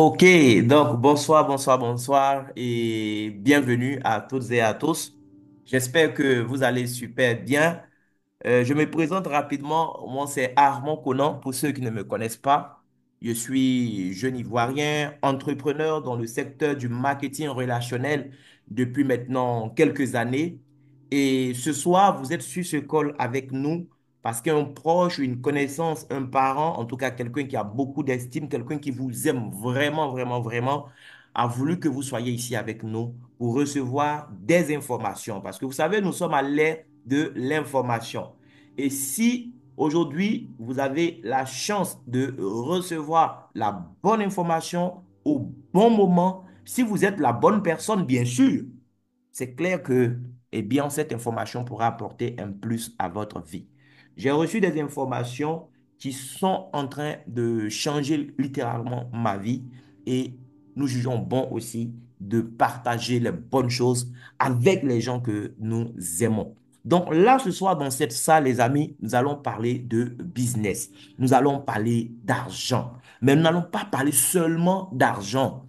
Ok, donc bonsoir, bonsoir, bonsoir et bienvenue à toutes et à tous. J'espère que vous allez super bien. Je me présente rapidement. Moi, c'est Armand Conan, pour ceux qui ne me connaissent pas. Je suis jeune Ivoirien, entrepreneur dans le secteur du marketing relationnel depuis maintenant quelques années. Et ce soir, vous êtes sur ce call avec nous parce qu'un proche, une connaissance, un parent, en tout cas quelqu'un qui a beaucoup d'estime, quelqu'un qui vous aime vraiment, vraiment, vraiment, a voulu que vous soyez ici avec nous pour recevoir des informations. Parce que vous savez, nous sommes à l'ère de l'information. Et si aujourd'hui, vous avez la chance de recevoir la bonne information au bon moment, si vous êtes la bonne personne, bien sûr, c'est clair que, eh bien, cette information pourra apporter un plus à votre vie. J'ai reçu des informations qui sont en train de changer littéralement ma vie et nous jugeons bon aussi de partager les bonnes choses avec les gens que nous aimons. Donc là, ce soir, dans cette salle, les amis, nous allons parler de business. Nous allons parler d'argent. Mais nous n'allons pas parler seulement d'argent.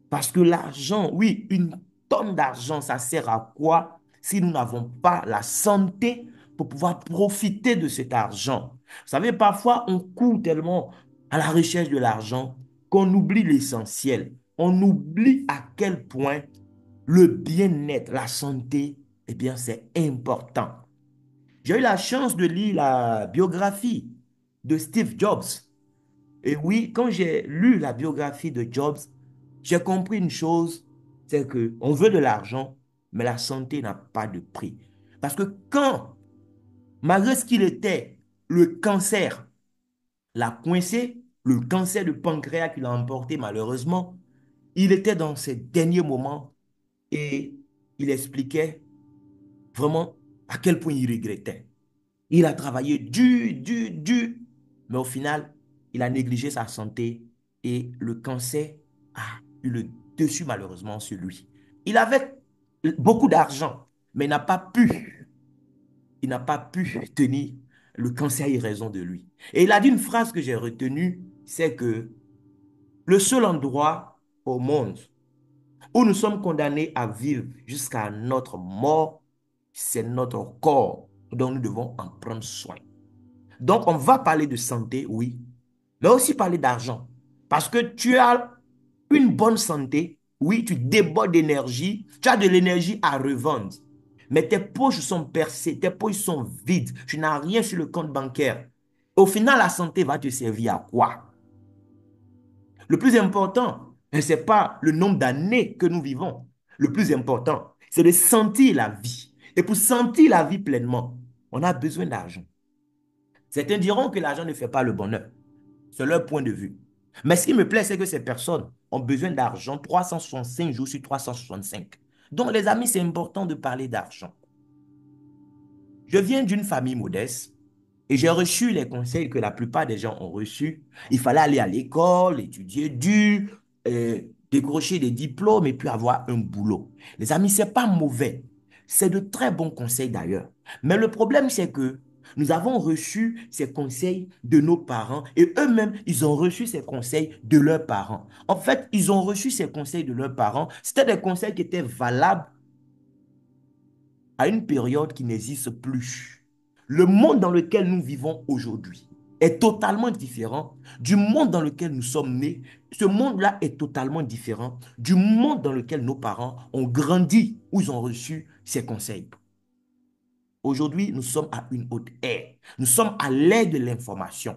Parce que l'argent, oui, une tonne d'argent, ça sert à quoi si nous n'avons pas la santé pour pouvoir profiter de cet argent? Vous savez, parfois, on court tellement à la recherche de l'argent qu'on oublie l'essentiel. On oublie à quel point le bien-être, la santé, eh bien, c'est important. J'ai eu la chance de lire la biographie de Steve Jobs. Et oui, quand j'ai lu la biographie de Jobs, j'ai compris une chose, c'est que on veut de l'argent, mais la santé n'a pas de prix. Parce que quand, malgré ce qu'il était, le cancer l'a coincé, le cancer de pancréas qu'il a emporté malheureusement, il était dans ses derniers moments et il expliquait vraiment à quel point il regrettait. Il a travaillé dur, dur, dur, mais au final, il a négligé sa santé et le cancer a eu le dessus malheureusement sur lui. Il avait beaucoup d'argent, mais il n'a pas pu tenir. Le cancer a eu raison de lui. Et il a dit une phrase que j'ai retenue, c'est que le seul endroit au monde où nous sommes condamnés à vivre jusqu'à notre mort, c'est notre corps dont nous devons en prendre soin. Donc, on va parler de santé, oui, mais aussi parler d'argent. Parce que tu as une bonne santé, oui, tu débordes d'énergie, tu as de l'énergie à revendre. Mais tes poches sont percées, tes poches sont vides, tu n'as rien sur le compte bancaire. Au final, la santé va te servir à quoi? Le plus important, ce n'est pas le nombre d'années que nous vivons. Le plus important, c'est de sentir la vie. Et pour sentir la vie pleinement, on a besoin d'argent. Certains diront que l'argent ne fait pas le bonheur. C'est leur point de vue. Mais ce qui me plaît, c'est que ces personnes ont besoin d'argent 365 jours sur 365. Donc, les amis, c'est important de parler d'argent. Je viens d'une famille modeste et j'ai reçu les conseils que la plupart des gens ont reçus. Il fallait aller à l'école, étudier dur, décrocher des diplômes et puis avoir un boulot. Les amis, c'est pas mauvais. C'est de très bons conseils d'ailleurs. Mais le problème, c'est que nous avons reçu ces conseils de nos parents et eux-mêmes, ils ont reçu ces conseils de leurs parents. En fait, ils ont reçu ces conseils de leurs parents. C'était des conseils qui étaient valables à une période qui n'existe plus. Le monde dans lequel nous vivons aujourd'hui est totalement différent du monde dans lequel nous sommes nés. Ce monde-là est totalement différent du monde dans lequel nos parents ont grandi, où ils ont reçu ces conseils. Aujourd'hui, nous sommes à une haute ère. Nous sommes à l'ère de l'information.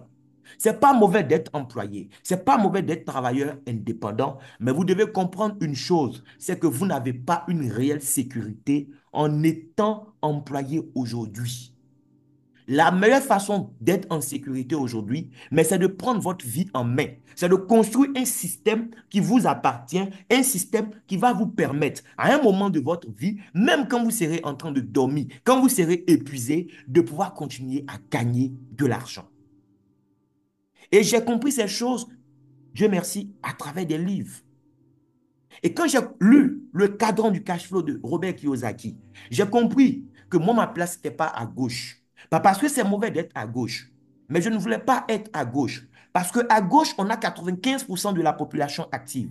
C'est pas mauvais d'être employé, c'est pas mauvais d'être travailleur indépendant, mais vous devez comprendre une chose, c'est que vous n'avez pas une réelle sécurité en étant employé aujourd'hui. La meilleure façon d'être en sécurité aujourd'hui, mais c'est de prendre votre vie en main. C'est de construire un système qui vous appartient, un système qui va vous permettre, à un moment de votre vie, même quand vous serez en train de dormir, quand vous serez épuisé, de pouvoir continuer à gagner de l'argent. Et j'ai compris ces choses, Dieu merci, à travers des livres. Et quand j'ai lu le cadran du cash flow de Robert Kiyosaki, j'ai compris que moi, ma place n'était pas à gauche. Pas parce que c'est mauvais d'être à gauche, mais je ne voulais pas être à gauche. Parce qu'à gauche, on a 95% de la population active.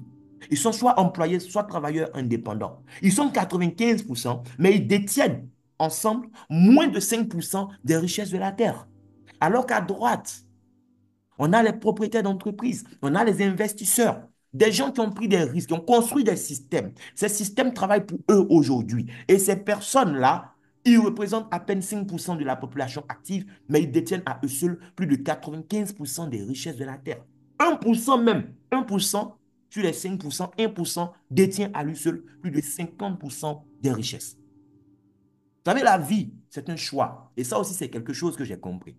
Ils sont soit employés, soit travailleurs indépendants. Ils sont 95%, mais ils détiennent ensemble moins de 5% des richesses de la terre. Alors qu'à droite, on a les propriétaires d'entreprises, on a les investisseurs, des gens qui ont pris des risques, qui ont construit des systèmes. Ces systèmes travaillent pour eux aujourd'hui. Et ces personnes-là, ils représentent à peine 5% de la population active, mais ils détiennent à eux seuls plus de 95% des richesses de la Terre. 1% même, 1% sur les 5%, 1% détient à lui seul plus de 50% des richesses. Vous savez, la vie, c'est un choix. Et ça aussi, c'est quelque chose que j'ai compris.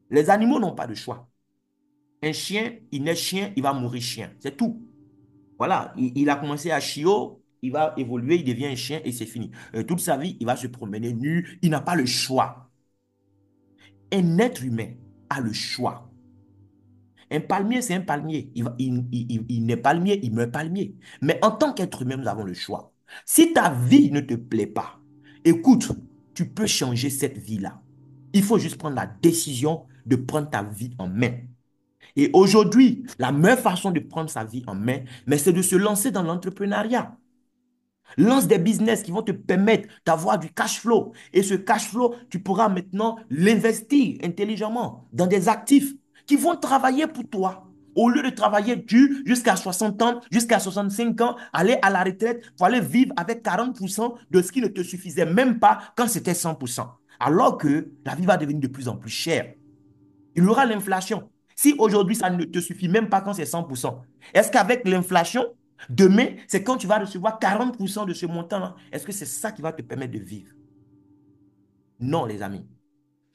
Les animaux n'ont pas de choix. Un chien, il naît chien, il va mourir chien. C'est tout. Voilà, il a commencé à chiot, il va évoluer, il devient un chien et c'est fini. Toute sa vie, il va se promener nu, il n'a pas le choix. Un être humain a le choix. Un palmier, c'est un palmier. Il naît palmier, il meurt palmier. Mais en tant qu'être humain, nous avons le choix. Si ta vie ne te plaît pas, écoute, tu peux changer cette vie-là. Il faut juste prendre la décision de prendre ta vie en main. Et aujourd'hui, la meilleure façon de prendre sa vie en main, mais c'est de se lancer dans l'entrepreneuriat. Lance des business qui vont te permettre d'avoir du cash flow. Et ce cash flow, tu pourras maintenant l'investir intelligemment dans des actifs qui vont travailler pour toi. Au lieu de travailler dur jusqu'à 60 ans, jusqu'à 65 ans, aller à la retraite, pour aller vivre avec 40% de ce qui ne te suffisait même pas quand c'était 100%. Alors que la vie va devenir de plus en plus chère. Il y aura l'inflation. Si aujourd'hui, ça ne te suffit même pas quand c'est 100%, est-ce qu'avec l'inflation, demain, c'est quand tu vas recevoir 40% de ce montant-là? Est-ce que c'est ça qui va te permettre de vivre? Non, les amis.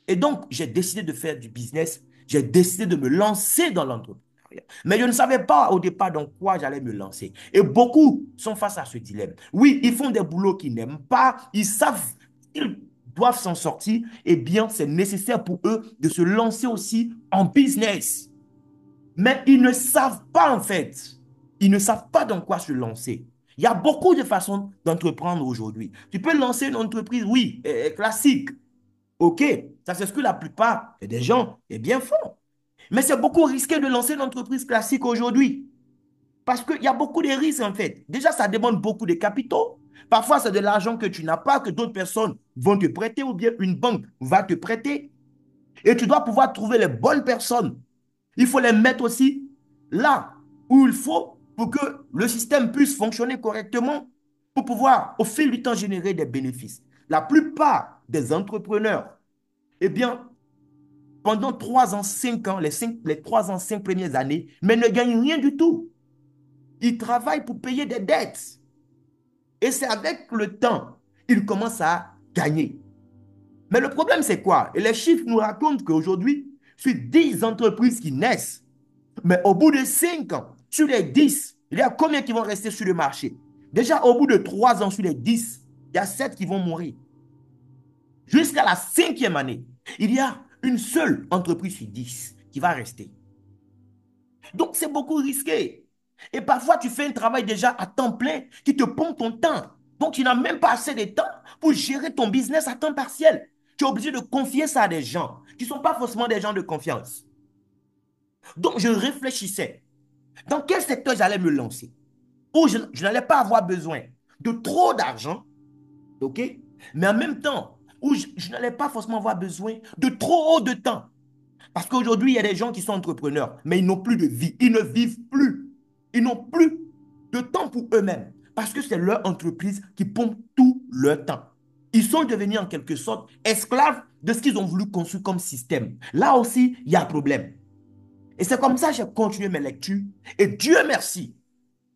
Et donc, j'ai décidé de faire du business. J'ai décidé de me lancer dans l'entrepreneuriat. Mais je ne savais pas au départ dans quoi j'allais me lancer. Et beaucoup sont face à ce dilemme. Oui, ils font des boulots qu'ils n'aiment pas. Ils savent qu'ils doivent s'en sortir. Eh bien, c'est nécessaire pour eux de se lancer aussi en business. Mais ils ne savent pas en fait. Ils ne savent pas dans quoi se lancer. Il y a beaucoup de façons d'entreprendre aujourd'hui. Tu peux lancer une entreprise, oui, classique. OK, ça c'est ce que la plupart des gens eh bien, font. Mais c'est beaucoup risqué de lancer une entreprise classique aujourd'hui. Parce qu'il y a beaucoup de risques en fait. Déjà, ça demande beaucoup de capitaux. Parfois, c'est de l'argent que tu n'as pas, que d'autres personnes vont te prêter ou bien une banque va te prêter. Et tu dois pouvoir trouver les bonnes personnes. Il faut les mettre aussi là où il faut pour que le système puisse fonctionner correctement pour pouvoir, au fil du temps, générer des bénéfices. La plupart des entrepreneurs, eh bien, pendant 3 ans, 5 ans, les 3 ans, 5 premières années, mais ne gagnent rien du tout. Ils travaillent pour payer des dettes. Et c'est avec le temps, ils commencent à gagner. Mais le problème, c'est quoi? Et les chiffres nous racontent qu'aujourd'hui, sur 10 entreprises qui naissent, mais au bout de 5 ans, sur les 10, il y a combien qui vont rester sur le marché? Déjà, au bout de 3 ans, sur les 10, il y a 7 qui vont mourir. Jusqu'à la 5e année, il y a une seule entreprise sur 10 qui va rester. Donc, c'est beaucoup risqué. Et parfois, tu fais un travail déjà à temps plein qui te pompe ton temps. Donc, tu n'as même pas assez de temps pour gérer ton business à temps partiel. Tu es obligé de confier ça à des gens qui ne sont pas forcément des gens de confiance. Donc, je réfléchissais. Dans quel secteur j'allais me lancer? Où je n'allais pas avoir besoin de trop d'argent, OK? Mais en même temps, où je n'allais pas forcément avoir besoin de trop de temps. Parce qu'aujourd'hui, il y a des gens qui sont entrepreneurs, mais ils n'ont plus de vie. Ils ne vivent plus. Ils n'ont plus de temps pour eux-mêmes. Parce que c'est leur entreprise qui pompe tout leur temps. Ils sont devenus en quelque sorte esclaves de ce qu'ils ont voulu construire comme système. Là aussi, il y a un problème. Et c'est comme ça que j'ai continué mes lectures. Et Dieu merci,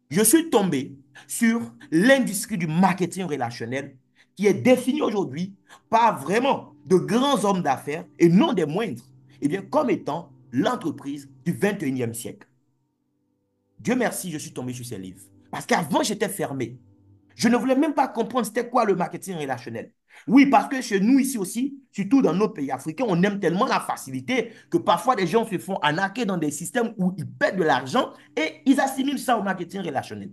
je suis tombé sur l'industrie du marketing relationnel qui est définie aujourd'hui par vraiment de grands hommes d'affaires et non des moindres, et bien, comme étant l'entreprise du 21e siècle. Dieu merci, je suis tombé sur ces livres. Parce qu'avant, j'étais fermé. Je ne voulais même pas comprendre c'était quoi le marketing relationnel. Oui, parce que chez nous ici aussi, surtout dans nos pays africains, on aime tellement la facilité que parfois des gens se font arnaquer dans des systèmes où ils perdent de l'argent et ils assimilent ça au marketing relationnel.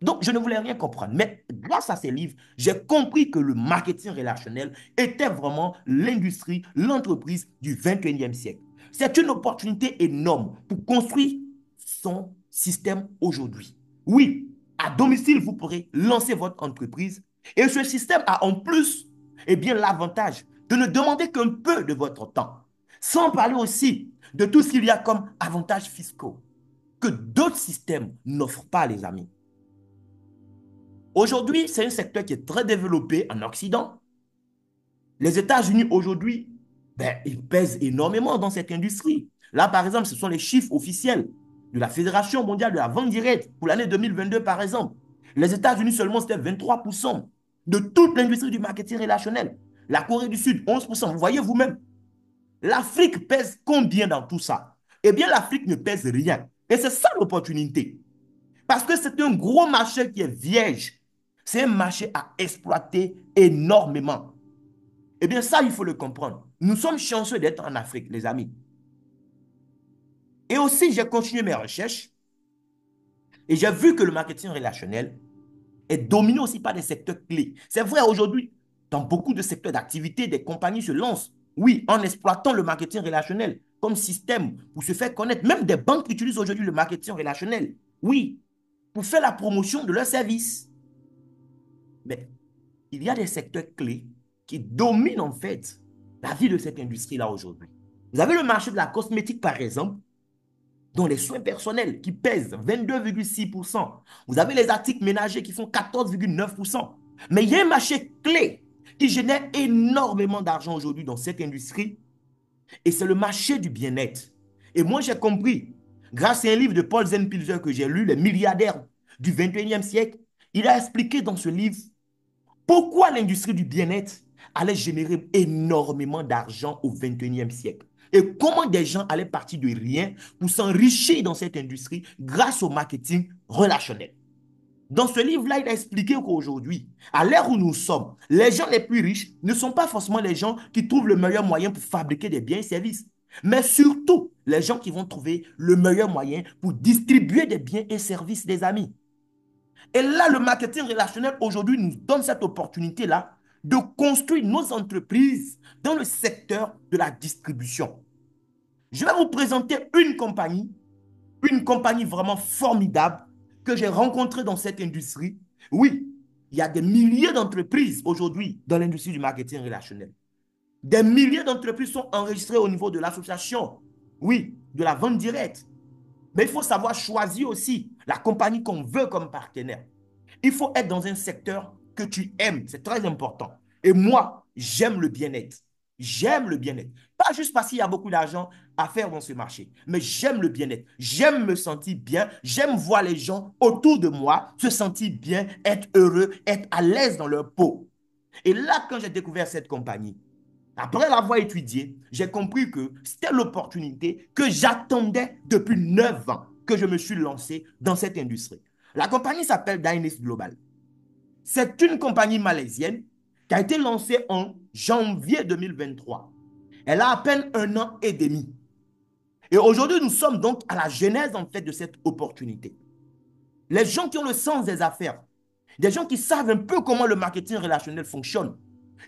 Donc, je ne voulais rien comprendre. Mais grâce à ces livres, j'ai compris que le marketing relationnel était vraiment l'industrie, l'entreprise du 21e siècle. C'est une opportunité énorme pour construire son système aujourd'hui. Oui, à domicile, vous pourrez lancer votre entreprise et ce système a en plus l'avantage de ne demander qu'un peu de votre temps. Sans parler aussi de tout ce qu'il y a comme avantages fiscaux que d'autres systèmes n'offrent pas, les amis. Aujourd'hui, c'est un secteur qui est très développé en Occident. Les États-Unis aujourd'hui, ils pèsent énormément dans cette industrie. Là, par exemple, ce sont les chiffres officiels de la Fédération mondiale de la vente directe pour l'année 2022, par exemple. Les États-Unis seulement, c'était 23% de toute l'industrie du marketing relationnel. La Corée du Sud, 11%. Vous voyez vous-même. L'Afrique pèse combien dans tout ça? Eh bien, l'Afrique ne pèse rien. Et c'est ça l'opportunité. Parce que c'est un gros marché qui est vierge. C'est un marché à exploiter énormément. Eh bien, ça, il faut le comprendre. Nous sommes chanceux d'être en Afrique, les amis. Et aussi, j'ai continué mes recherches et j'ai vu que le marketing relationnel est dominé aussi par des secteurs clés. C'est vrai, aujourd'hui, dans beaucoup de secteurs d'activité, des compagnies se lancent, oui, en exploitant le marketing relationnel comme système pour se faire connaître. Même des banques utilisent aujourd'hui le marketing relationnel, oui, pour faire la promotion de leurs services. Mais il y a des secteurs clés qui dominent en fait la vie de cette industrie-là aujourd'hui. Vous avez le marché de la cosmétique, par exemple, dont les soins personnels qui pèsent 22,6%. Vous avez les articles ménagers qui font 14,9%. Mais il y a un marché clé qui génère énormément d'argent aujourd'hui dans cette industrie et c'est le marché du bien-être. Et moi, j'ai compris, grâce à un livre de Paul Zenpilzer que j'ai lu, Les milliardaires du 21e siècle, il a expliqué dans ce livre pourquoi l'industrie du bien-être allait générer énormément d'argent au 21e siècle. Et comment des gens allaient partir de rien pour s'enrichir dans cette industrie grâce au marketing relationnel. Dans ce livre-là, il a expliqué qu'aujourd'hui, à l'ère où nous sommes, les gens les plus riches ne sont pas forcément les gens qui trouvent le meilleur moyen pour fabriquer des biens et services, mais surtout les gens qui vont trouver le meilleur moyen pour distribuer des biens et services des amis. Et là, le marketing relationnel aujourd'hui nous donne cette opportunité-là de construire nos entreprises dans le secteur de la distribution. Je vais vous présenter une compagnie vraiment formidable que j'ai rencontrée dans cette industrie. Oui, il y a des milliers d'entreprises aujourd'hui dans l'industrie du marketing relationnel. Des milliers d'entreprises sont enregistrées au niveau de l'association, oui, de la vente directe. Mais il faut savoir choisir aussi la compagnie qu'on veut comme partenaire. Il faut être dans un secteur que tu aimes. C'est très important. Et moi, j'aime le bien-être. J'aime le bien-être. Pas juste parce qu'il y a beaucoup d'argent à faire dans ce marché, mais j'aime le bien-être. J'aime me sentir bien. J'aime voir les gens autour de moi se sentir bien, être heureux, être à l'aise dans leur peau. Et là, quand j'ai découvert cette compagnie, après l'avoir étudié, j'ai compris que c'était l'opportunité que j'attendais depuis 9 ans que je me suis lancé dans cette industrie. La compagnie s'appelle Dynist Global. C'est une compagnie malaisienne qui a été lancée en janvier 2023. Elle a à peine 1 an et demi. Et aujourd'hui, nous sommes donc à la genèse en fait de cette opportunité. Les gens qui ont le sens des affaires, des gens qui savent un peu comment le marketing relationnel fonctionne,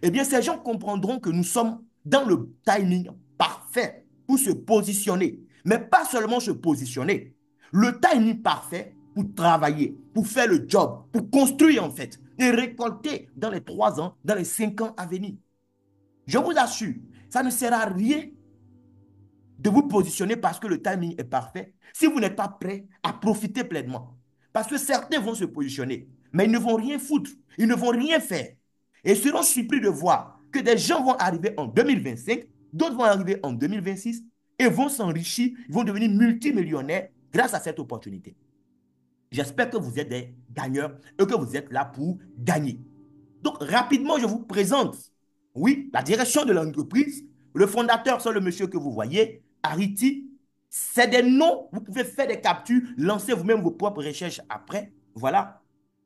eh bien, ces gens comprendront que nous sommes dans le timing parfait pour se positionner. Mais pas seulement se positionner, le timing parfait pour travailler, pour faire le job, pour construire en fait et récolter dans les 3 ans, dans les 5 ans à venir. Je vous assure, ça ne sert à rien de vous positionner parce que le timing est parfait si vous n'êtes pas prêt à profiter pleinement. Parce que certains vont se positionner, mais ils ne vont rien foutre, ils ne vont rien faire. Et seront surpris de voir que des gens vont arriver en 2025, d'autres vont arriver en 2026 et vont s'enrichir, ils vont devenir multimillionnaires grâce à cette opportunité. J'espère que vous êtes des gagneurs et que vous êtes là pour gagner. Donc, rapidement, je vous présente, oui, la direction de l'entreprise. Le fondateur, c'est le monsieur que vous voyez, Ariti. C'est des noms, vous pouvez faire des captures, lancer vous-même vos propres recherches après. Voilà.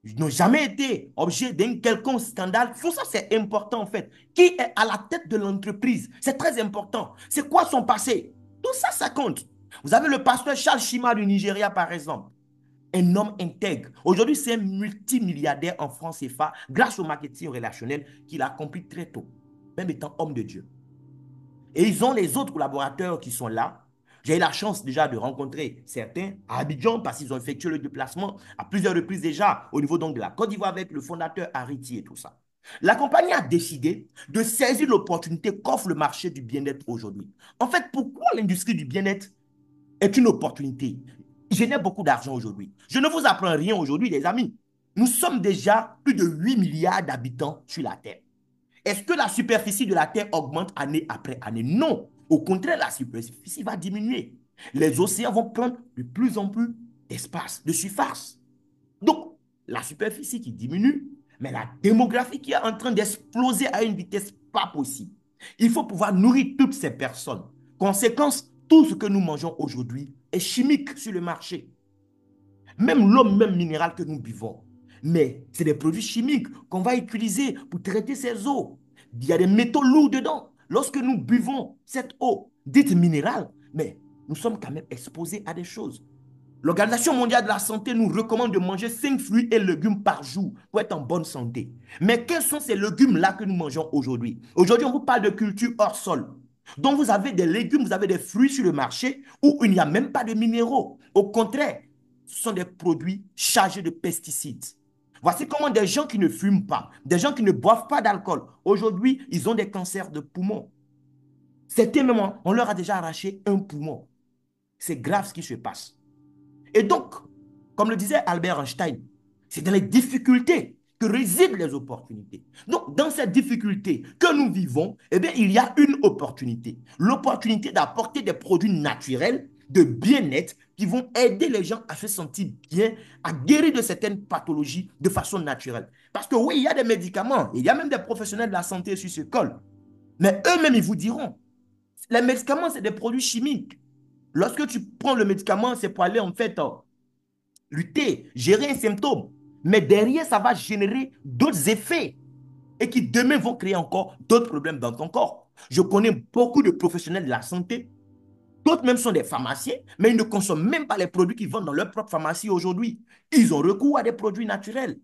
Ils n'ont jamais été objet d'un quelconque scandale. Tout ça, c'est important en fait. Qui est à la tête de l'entreprise? C'est très important. C'est quoi son passé? Tout ça, ça compte. Vous avez le pasteur Charles Shima du Nigeria, par exemple. Un homme intègre. Aujourd'hui, c'est un multimilliardaire en France CFA grâce au marketing relationnel qu'il a accompli très tôt, même étant homme de Dieu. Et ils ont les autres collaborateurs qui sont là. J'ai eu la chance déjà de rencontrer certains à Abidjan parce qu'ils ont effectué le déplacement à plusieurs reprises déjà au niveau donc de la Côte d'Ivoire avec le fondateur Hariti et tout ça. La compagnie a décidé de saisir l'opportunité qu'offre le marché du bien-être aujourd'hui. En fait, pourquoi l'industrie du bien-être est une opportunité? Je génère beaucoup d'argent aujourd'hui. Je ne vous apprends rien aujourd'hui, les amis. Nous sommes déjà plus de 8 milliards d'habitants sur la Terre. Est-ce que la superficie de la Terre augmente année après année? Non. Au contraire, la superficie va diminuer. Les océans vont prendre de plus en plus d'espace, de surface. Donc, la superficie qui diminue, mais la démographie qui est en train d'exploser à une vitesse pas possible. Il faut pouvoir nourrir toutes ces personnes. Conséquence, tout ce que nous mangeons aujourd'hui est chimique sur le marché. Même l'eau, même minérale que nous buvons. Mais c'est des produits chimiques qu'on va utiliser pour traiter ces eaux. Il y a des métaux lourds dedans. Lorsque nous buvons cette eau dite minérale, mais nous sommes quand même exposés à des choses. L'Organisation mondiale de la santé nous recommande de manger 5 fruits et légumes par jour pour être en bonne santé. Mais quels sont ces légumes-là que nous mangeons aujourd'hui? Aujourd'hui, on vous parle de culture hors sol. Donc, vous avez des légumes, vous avez des fruits sur le marché où il n'y a même pas de minéraux. Au contraire, ce sont des produits chargés de pesticides. Voici comment des gens qui ne fument pas, des gens qui ne boivent pas d'alcool, aujourd'hui, ils ont des cancers de poumons. Certains moments, on leur a déjà arraché un poumon. C'est grave ce qui se passe. Et donc, comme le disait Albert Einstein, c'est dans les difficultés que résident les opportunités. Donc, dans cette difficulté que nous vivons, eh bien, il y a une opportunité. L'opportunité d'apporter des produits naturels, de bien-être, qui vont aider les gens à se sentir bien, à guérir de certaines pathologies de façon naturelle. Parce que oui, il y a des médicaments, il y a même des professionnels de la santé sur ce col. Mais eux-mêmes, ils vous diront, les médicaments, c'est des produits chimiques. Lorsque tu prends le médicament, c'est pour aller en fait lutter, gérer un symptôme. Mais derrière, ça va générer d'autres effets et qui demain vont créer encore d'autres problèmes dans ton corps. Je connais beaucoup de professionnels de la santé, d'autres même sont des pharmaciens, mais ils ne consomment même pas les produits qu'ils vendent dans leur propre pharmacie aujourd'hui. Ils ont recours à des produits naturels.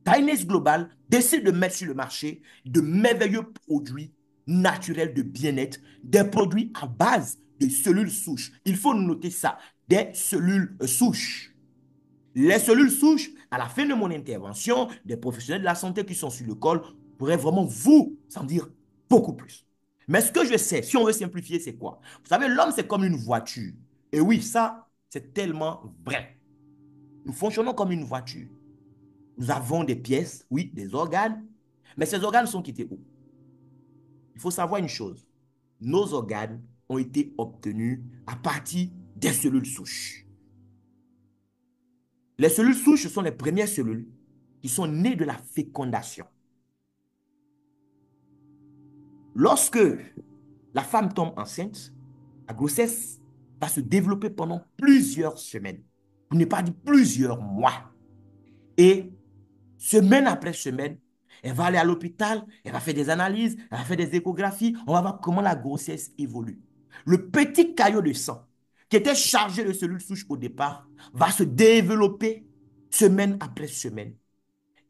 Tiness Global décide de mettre sur le marché de merveilleux produits naturels de bien-être, des produits à base de cellules souches. Il faut noter ça, des cellules souches. Les cellules souches, à la fin de mon intervention, des professionnels de la santé qui sont sur le col pourraient vraiment vous en dire beaucoup plus. Mais ce que je sais, si on veut simplifier, c'est quoi? Vous savez, l'homme, c'est comme une voiture. Et oui, ça, c'est tellement vrai. Nous fonctionnons comme une voiture. Nous avons des pièces, oui, des organes, mais ces organes sont quittés où? Il faut savoir une chose. Nos organes ont été obtenus à partir des cellules souches. Les cellules souches sont les premières cellules qui sont nées de la fécondation. Lorsque la femme tombe enceinte, la grossesse va se développer pendant plusieurs semaines, pour ne pas dire plusieurs mois. Et semaine après semaine, elle va aller à l'hôpital, elle va faire des analyses, elle va faire des échographies, on va voir comment la grossesse évolue. Le petit caillot de sang qui était chargé de cellules souches au départ va se développer semaine après semaine.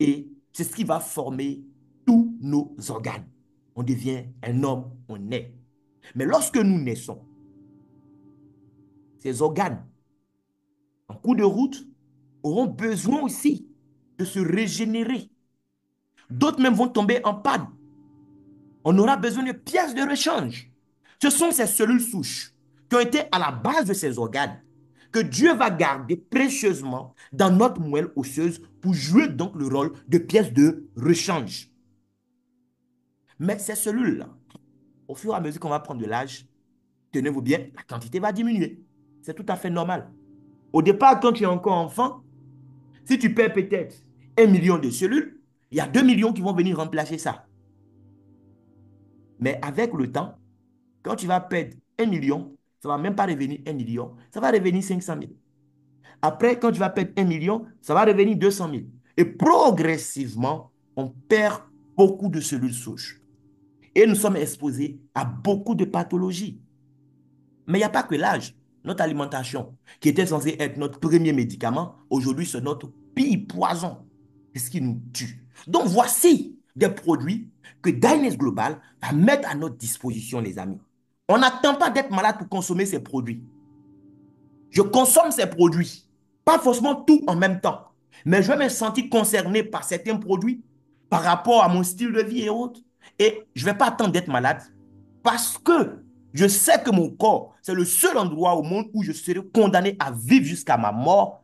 Et c'est ce qui va former tous nos organes. On devient un homme, on naît. Mais lorsque nous naissons, ces organes, en cours de route, auront besoin aussi de se régénérer. D'autres même vont tomber en panne. On aura besoin de pièces de rechange. Ce sont ces cellules souches qui ont été à la base de ces organes que Dieu va garder précieusement dans notre moelle osseuse pour jouer donc le rôle de pièces de rechange. Mais ces cellules-là, au fur et à mesure qu'on va prendre de l'âge, tenez-vous bien, la quantité va diminuer. C'est tout à fait normal. Au départ, quand tu es encore enfant, si tu perds peut-être 1 million de cellules, il y a 2 millions qui vont venir remplacer ça. Mais avec le temps, quand tu vas perdre 1 million, ça ne va même pas revenir 1 million, ça va revenir 500 000. Après, quand tu vas perdre 1 million, ça va revenir 200 000. Et progressivement, on perd beaucoup de cellules souches. Et nous sommes exposés à beaucoup de pathologies. Mais il n'y a pas que l'âge. Notre alimentation, qui était censée être notre premier médicament, aujourd'hui c'est notre pire poison. C'est ce qui nous tue. Donc voici des produits que Diners Global va mettre à notre disposition, les amis. On n'attend pas d'être malade pour consommer ces produits. Je consomme ces produits, pas forcément tout en même temps, mais je vais me sentir concerné par certains produits par rapport à mon style de vie et autres. Et je ne vais pas attendre d'être malade parce que je sais que mon corps, c'est le seul endroit au monde où je serai condamné à vivre jusqu'à ma mort.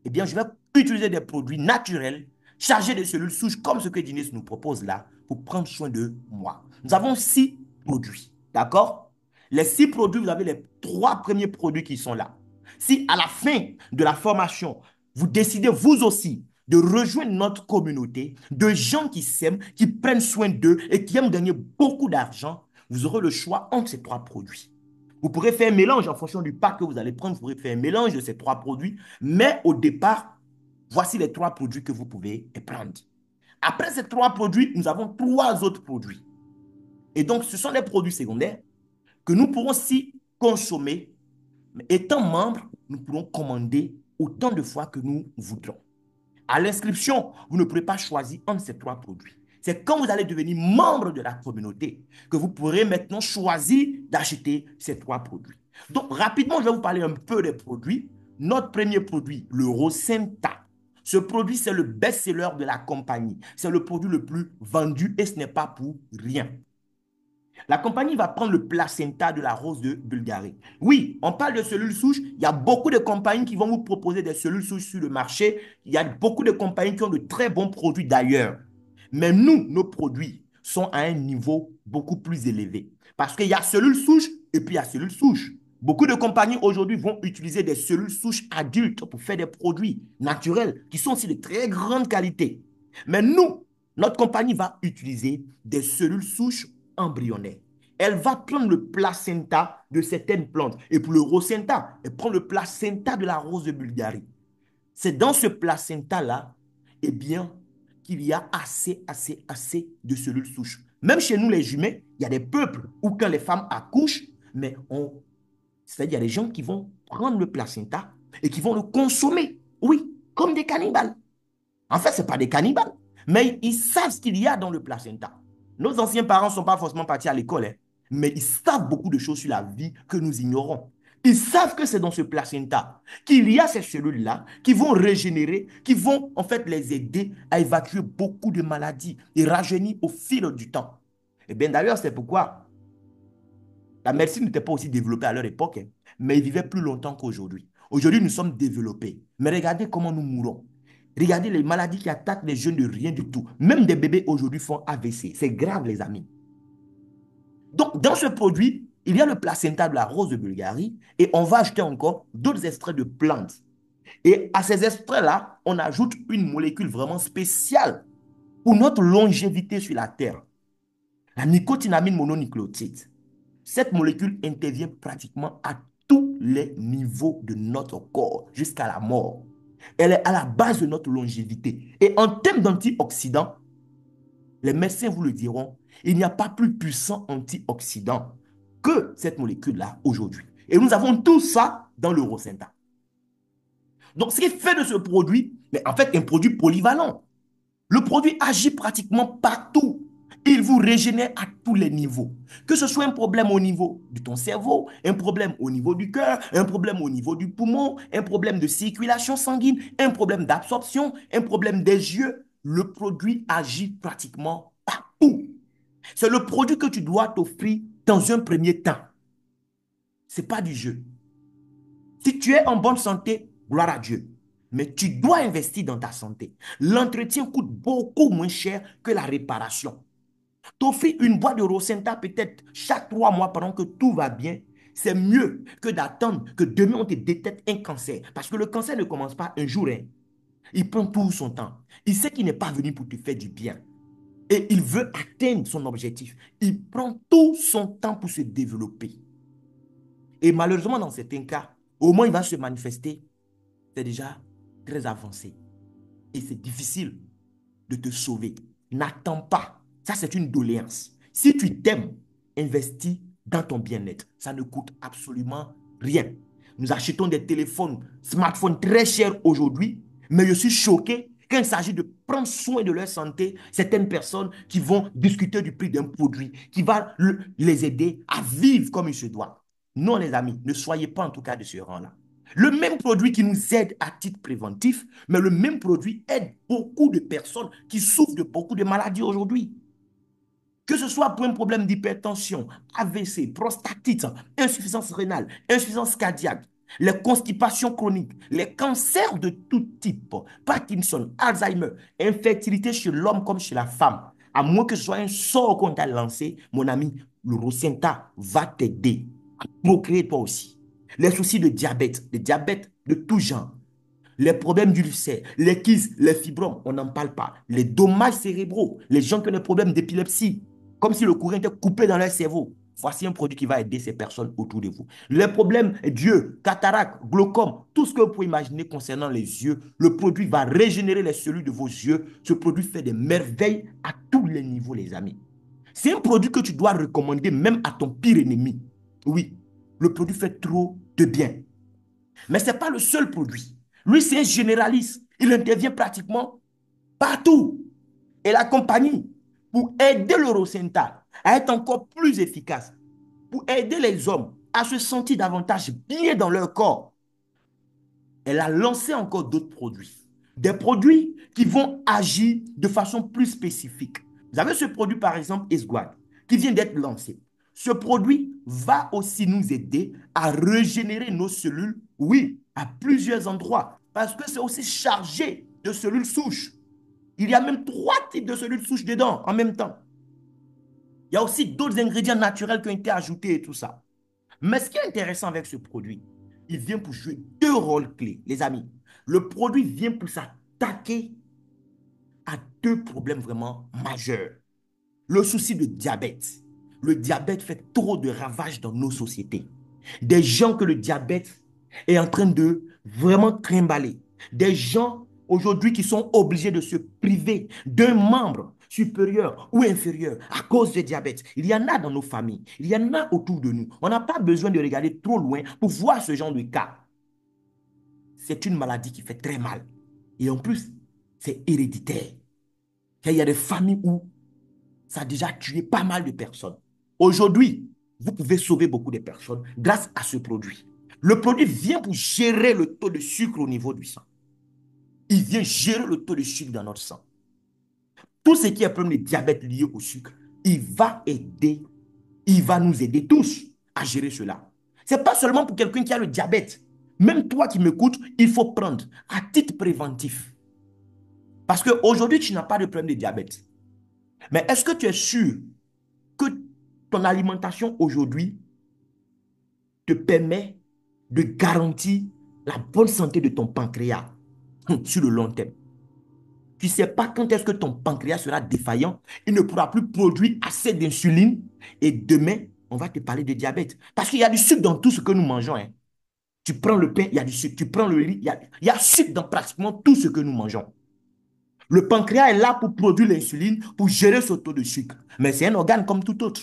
Eh bien, je vais utiliser des produits naturels chargés de cellules souches comme ce que Dinis nous propose là pour prendre soin de moi. Nous avons 6 produits, d'accord? Les 6 produits, vous avez les 3 premiers produits qui sont là. Si à la fin de la formation, vous décidez vous aussi de rejoindre notre communauté de gens qui s'aiment, qui prennent soin d'eux et qui aiment gagner beaucoup d'argent, vous aurez le choix entre ces 3 produits. Vous pourrez faire un mélange en fonction du pack que vous allez prendre. Vous pourrez faire un mélange de ces 3 produits. Mais au départ, voici les 3 produits que vous pouvez prendre. Après ces 3 produits, nous avons 3 autres produits. Et donc, ce sont des produits secondaires que nous pourrons aussi consommer. Mais étant membre, nous pourrons commander autant de fois que nous voudrons. À l'inscription, vous ne pourrez pas choisir entre ces 3 produits. C'est quand vous allez devenir membre de la communauté que vous pourrez maintenant choisir d'acheter ces 3 produits. Donc, rapidement, je vais vous parler un peu des produits. Notre premier produit, le Rosenta. Ce produit, c'est le best-seller de la compagnie. C'est le produit le plus vendu et ce n'est pas pour rien. La compagnie va prendre le placenta de la rose de Bulgarie. Oui, on parle de cellules souches. Il y a beaucoup de compagnies qui vont vous proposer des cellules souches sur le marché. Il y a beaucoup de compagnies qui ont de très bons produits d'ailleurs. Mais nous, nos produits sont à un niveau beaucoup plus élevé. Parce qu'il y a cellules souches et puis il y a cellules souches. Beaucoup de compagnies aujourd'hui vont utiliser des cellules souches adultes pour faire des produits naturels qui sont aussi de très grande qualité. Mais nous, notre compagnie va utiliser des cellules souches embryonnaire. Elle va prendre le placenta de certaines plantes. Et pour le rosenta, elle prend le placenta de la rose de Bulgarie. C'est dans ce placenta-là, eh bien, qu'il y a assez de cellules souches. Même chez nous, les humains, il y a des peuples où quand les femmes accouchent, mais c'est-à-dire il y a des gens qui vont prendre le placenta et qui vont le consommer. Oui, comme des cannibales. En fait, ce n'est pas des cannibales, mais ils savent ce qu'il y a dans le placenta. Nos anciens parents ne sont pas forcément partis à l'école, hein, mais ils savent beaucoup de choses sur la vie que nous ignorons. Ils savent que c'est dans ce placenta qu'il y a ces cellules-là qui vont régénérer, qui vont en fait les aider à évacuer beaucoup de maladies et rajeunir au fil du temps. Et bien d'ailleurs, c'est pourquoi la médecine n'était pas aussi développée à leur époque, hein, mais ils vivaient plus longtemps qu'aujourd'hui. Aujourd'hui, nous sommes développés. Mais regardez comment nous mourons. Regardez les maladies qui attaquent les jeunes de rien du tout. Même des bébés aujourd'hui font AVC. C'est grave, les amis. Donc, dans ce produit, il y a le placenta de la rose de Bulgarie et on va ajouter encore d'autres extraits de plantes. Et à ces extraits-là, on ajoute une molécule vraiment spéciale pour notre longévité sur la Terre. La nicotinamide mononucléotide. Cette molécule intervient pratiquement à tous les niveaux de notre corps, jusqu'à la mort. Elle est à la base de notre longévité. Et en termes d'antioxydants, les médecins vous le diront, il n'y a pas plus puissant antioxydant que cette molécule-là aujourd'hui. Et nous avons tout ça dans le Rosenta. Donc, ce qui fait de ce produit, mais en fait, un produit polyvalent. Le produit agit pratiquement partout. Il vous régénère à tous les niveaux. Que ce soit un problème au niveau de ton cerveau, un problème au niveau du cœur, un problème au niveau du poumon, un problème de circulation sanguine, un problème d'absorption, un problème des yeux, le produit agit pratiquement partout. C'est le produit que tu dois t'offrir dans un premier temps. Ce n'est pas du jeu. Si tu es en bonne santé, gloire à Dieu. Mais tu dois investir dans ta santé. L'entretien coûte beaucoup moins cher que la réparation. T'offrir une boîte de Rosenta peut-être chaque 3 mois pendant que tout va bien, c'est mieux que d'attendre que demain on te détecte un cancer. Parce que le cancer ne commence pas un jour, hein. Il prend tout son temps. Il sait qu'il n'est pas venu pour te faire du bien. Et il veut atteindre son objectif. Il prend tout son temps pour se développer. Et malheureusement, dans certains cas, au moins il va se manifester, c'est déjà très avancé. Et c'est difficile de te sauver. N'attends pas. Ça, c'est une doléance. Si tu t'aimes, investis dans ton bien-être. Ça ne coûte absolument rien. Nous achetons des téléphones, smartphones très chers aujourd'hui, mais je suis choqué. Quand il s'agit de prendre soin de leur santé, certaines personnes qui vont discuter du prix d'un produit, qui va les aider à vivre comme il se doit. Non, les amis, ne soyez pas en tout cas de ce rang-là. Le même produit qui nous aide à titre préventif, mais le même produit aide beaucoup de personnes qui souffrent de beaucoup de maladies aujourd'hui. Que ce soit pour un problème d'hypertension, AVC, prostatite, insuffisance rénale, insuffisance cardiaque, les constipations chroniques, les cancers de tout type, Parkinson, Alzheimer, infertilité chez l'homme comme chez la femme. À moins que ce soit un sort qu'on t'a lancé, mon ami, le Rosenta va t'aider à procréer toi aussi. Les soucis de diabète de tout genre, les problèmes d'ulcère, les kystes, les fibromes, on n'en parle pas. Les dommages cérébraux, les gens qui ont des problèmes d'épilepsie, comme si le courant était coupé dans leur cerveau. Voici un produit qui va aider ces personnes autour de vous. Les problèmes d'yeux, cataracte, glaucome, tout ce que vous pouvez imaginer concernant les yeux, le produit va régénérer les cellules de vos yeux. Ce produit fait des merveilles à tous les niveaux, les amis. C'est un produit que tu dois recommander même à ton pire ennemi. Oui, le produit fait trop de bien. Mais ce n'est pas le seul produit. Lui, c'est un généraliste. Il intervient pratiquement partout. Et la compagnie, pour aider le Rosenta à être encore plus efficace, pour aider les hommes à se sentir davantage bien dans leur corps, elle a lancé encore d'autres produits. Des produits qui vont agir de façon plus spécifique. Vous avez ce produit, par exemple, Esguad, qui vient d'être lancé. Ce produit va aussi nous aider à régénérer nos cellules, oui, à plusieurs endroits, parce que c'est aussi chargé de cellules souches. Il y a même 3 types de cellules souches dedans en même temps. Il y a aussi d'autres ingrédients naturels qui ont été ajoutés et tout ça. Mais ce qui est intéressant avec ce produit, il vient pour jouer 2 rôles clés, les amis. Le produit vient pour s'attaquer à 2 problèmes vraiment majeurs. Le souci de diabète. Le diabète fait trop de ravages dans nos sociétés. Des gens que le diabète est en train de vraiment trimballer. Des gens aujourd'hui qui sont obligés de se priver d'un membre supérieur ou inférieur à cause du diabète. Il y en a dans nos familles, il y en a autour de nous. On n'a pas besoin de regarder trop loin pour voir ce genre de cas. C'est une maladie qui fait très mal. Et en plus, c'est héréditaire. Il y a des familles où ça a déjà tué pas mal de personnes. Aujourd'hui, vous pouvez sauver beaucoup de personnes grâce à ce produit. Le produit vient pour gérer le taux de sucre au niveau du sang. Il vient gérer le taux de sucre dans notre sang. Tout ce qui est problème de diabète lié au sucre, il va nous aider tous à gérer cela. Ce n'est pas seulement pour quelqu'un qui a le diabète. Même toi qui m'écoutes, il faut prendre à titre préventif. Parce qu'aujourd'hui, tu n'as pas de problème de diabète. Mais est-ce que tu es sûr que ton alimentation aujourd'hui te permet de garantir la bonne santé de ton pancréas sur le long terme? Tu ne sais pas quand est-ce que ton pancréas sera défaillant, il ne pourra plus produire assez d'insuline et demain, on va te parler de diabète. Parce qu'il y a du sucre dans tout ce que nous mangeons. Hein. Tu prends le pain, il y a du sucre. Tu prends le riz, il y a sucre dans pratiquement tout ce que nous mangeons. Le pancréas est là pour produire l'insuline, pour gérer ce taux de sucre. Mais c'est un organe comme tout autre.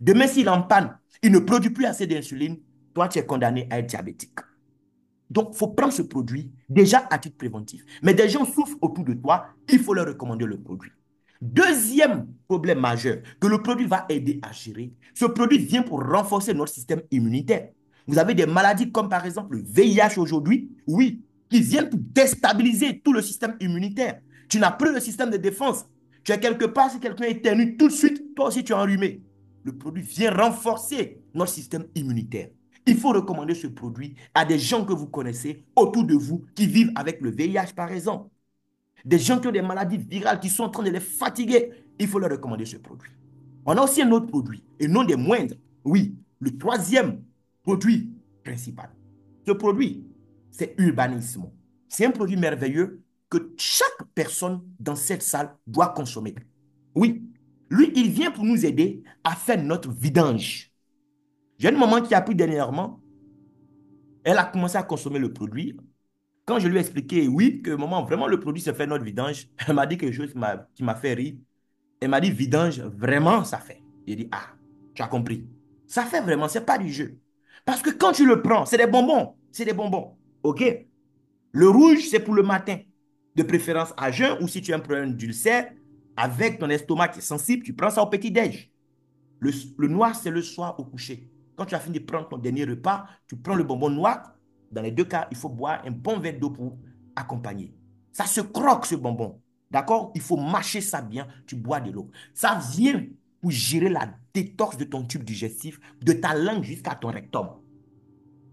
Demain, s'il est en panne, il ne produit plus assez d'insuline, toi, tu es condamné à être diabétique. Donc, il faut prendre ce produit déjà à titre préventif. Mais des gens souffrent autour de toi, il faut leur recommander le produit. Deuxième problème majeur que le produit va aider à gérer, ce produit vient pour renforcer notre système immunitaire. Vous avez des maladies comme par exemple le VIH aujourd'hui, oui, qui viennent pour déstabiliser tout le système immunitaire. Tu n'as plus le système de défense. Tu es quelque part, si quelqu'un éternue tout de suite, toi aussi tu es enrhumé. Le produit vient renforcer notre système immunitaire. Il faut recommander ce produit à des gens que vous connaissez autour de vous qui vivent avec le VIH, par exemple. Des gens qui ont des maladies virales qui sont en train de les fatiguer. Il faut leur recommander ce produit. On a aussi un autre produit, et non des moindres. Oui, le troisième produit principal. Ce produit, c'est Urbanismo. C'est un produit merveilleux que chaque personne dans cette salle doit consommer. Oui, lui, il vient pour nous aider à faire notre vidange. J'ai une maman qui a pris dernièrement, elle a commencé à consommer le produit. Quand je lui ai expliqué, oui, que maman, vraiment, le produit, c'est fait notre vidange, elle m'a dit quelque chose qui m'a fait rire. Elle m'a dit, vidange, vraiment, ça fait. J'ai dit, ah, tu as compris. Ça fait vraiment, c'est pas du jeu. Parce que quand tu le prends, c'est des bonbons. C'est des bonbons. OK? Le rouge, c'est pour le matin. De préférence à jeun, ou si tu as un problème d'ulcère, avec ton estomac qui est sensible, tu prends ça au petit-déj. Le noir, c'est le soir au coucher. Quand tu as fini de prendre ton dernier repas, tu prends le bonbon noir. Dans les deux cas, il faut boire un bon verre d'eau pour accompagner. Ça se croque, ce bonbon. D'accord? Il faut mâcher ça bien. Tu bois de l'eau. Ça vient pour gérer la détox de ton tube digestif, de ta langue jusqu'à ton rectum.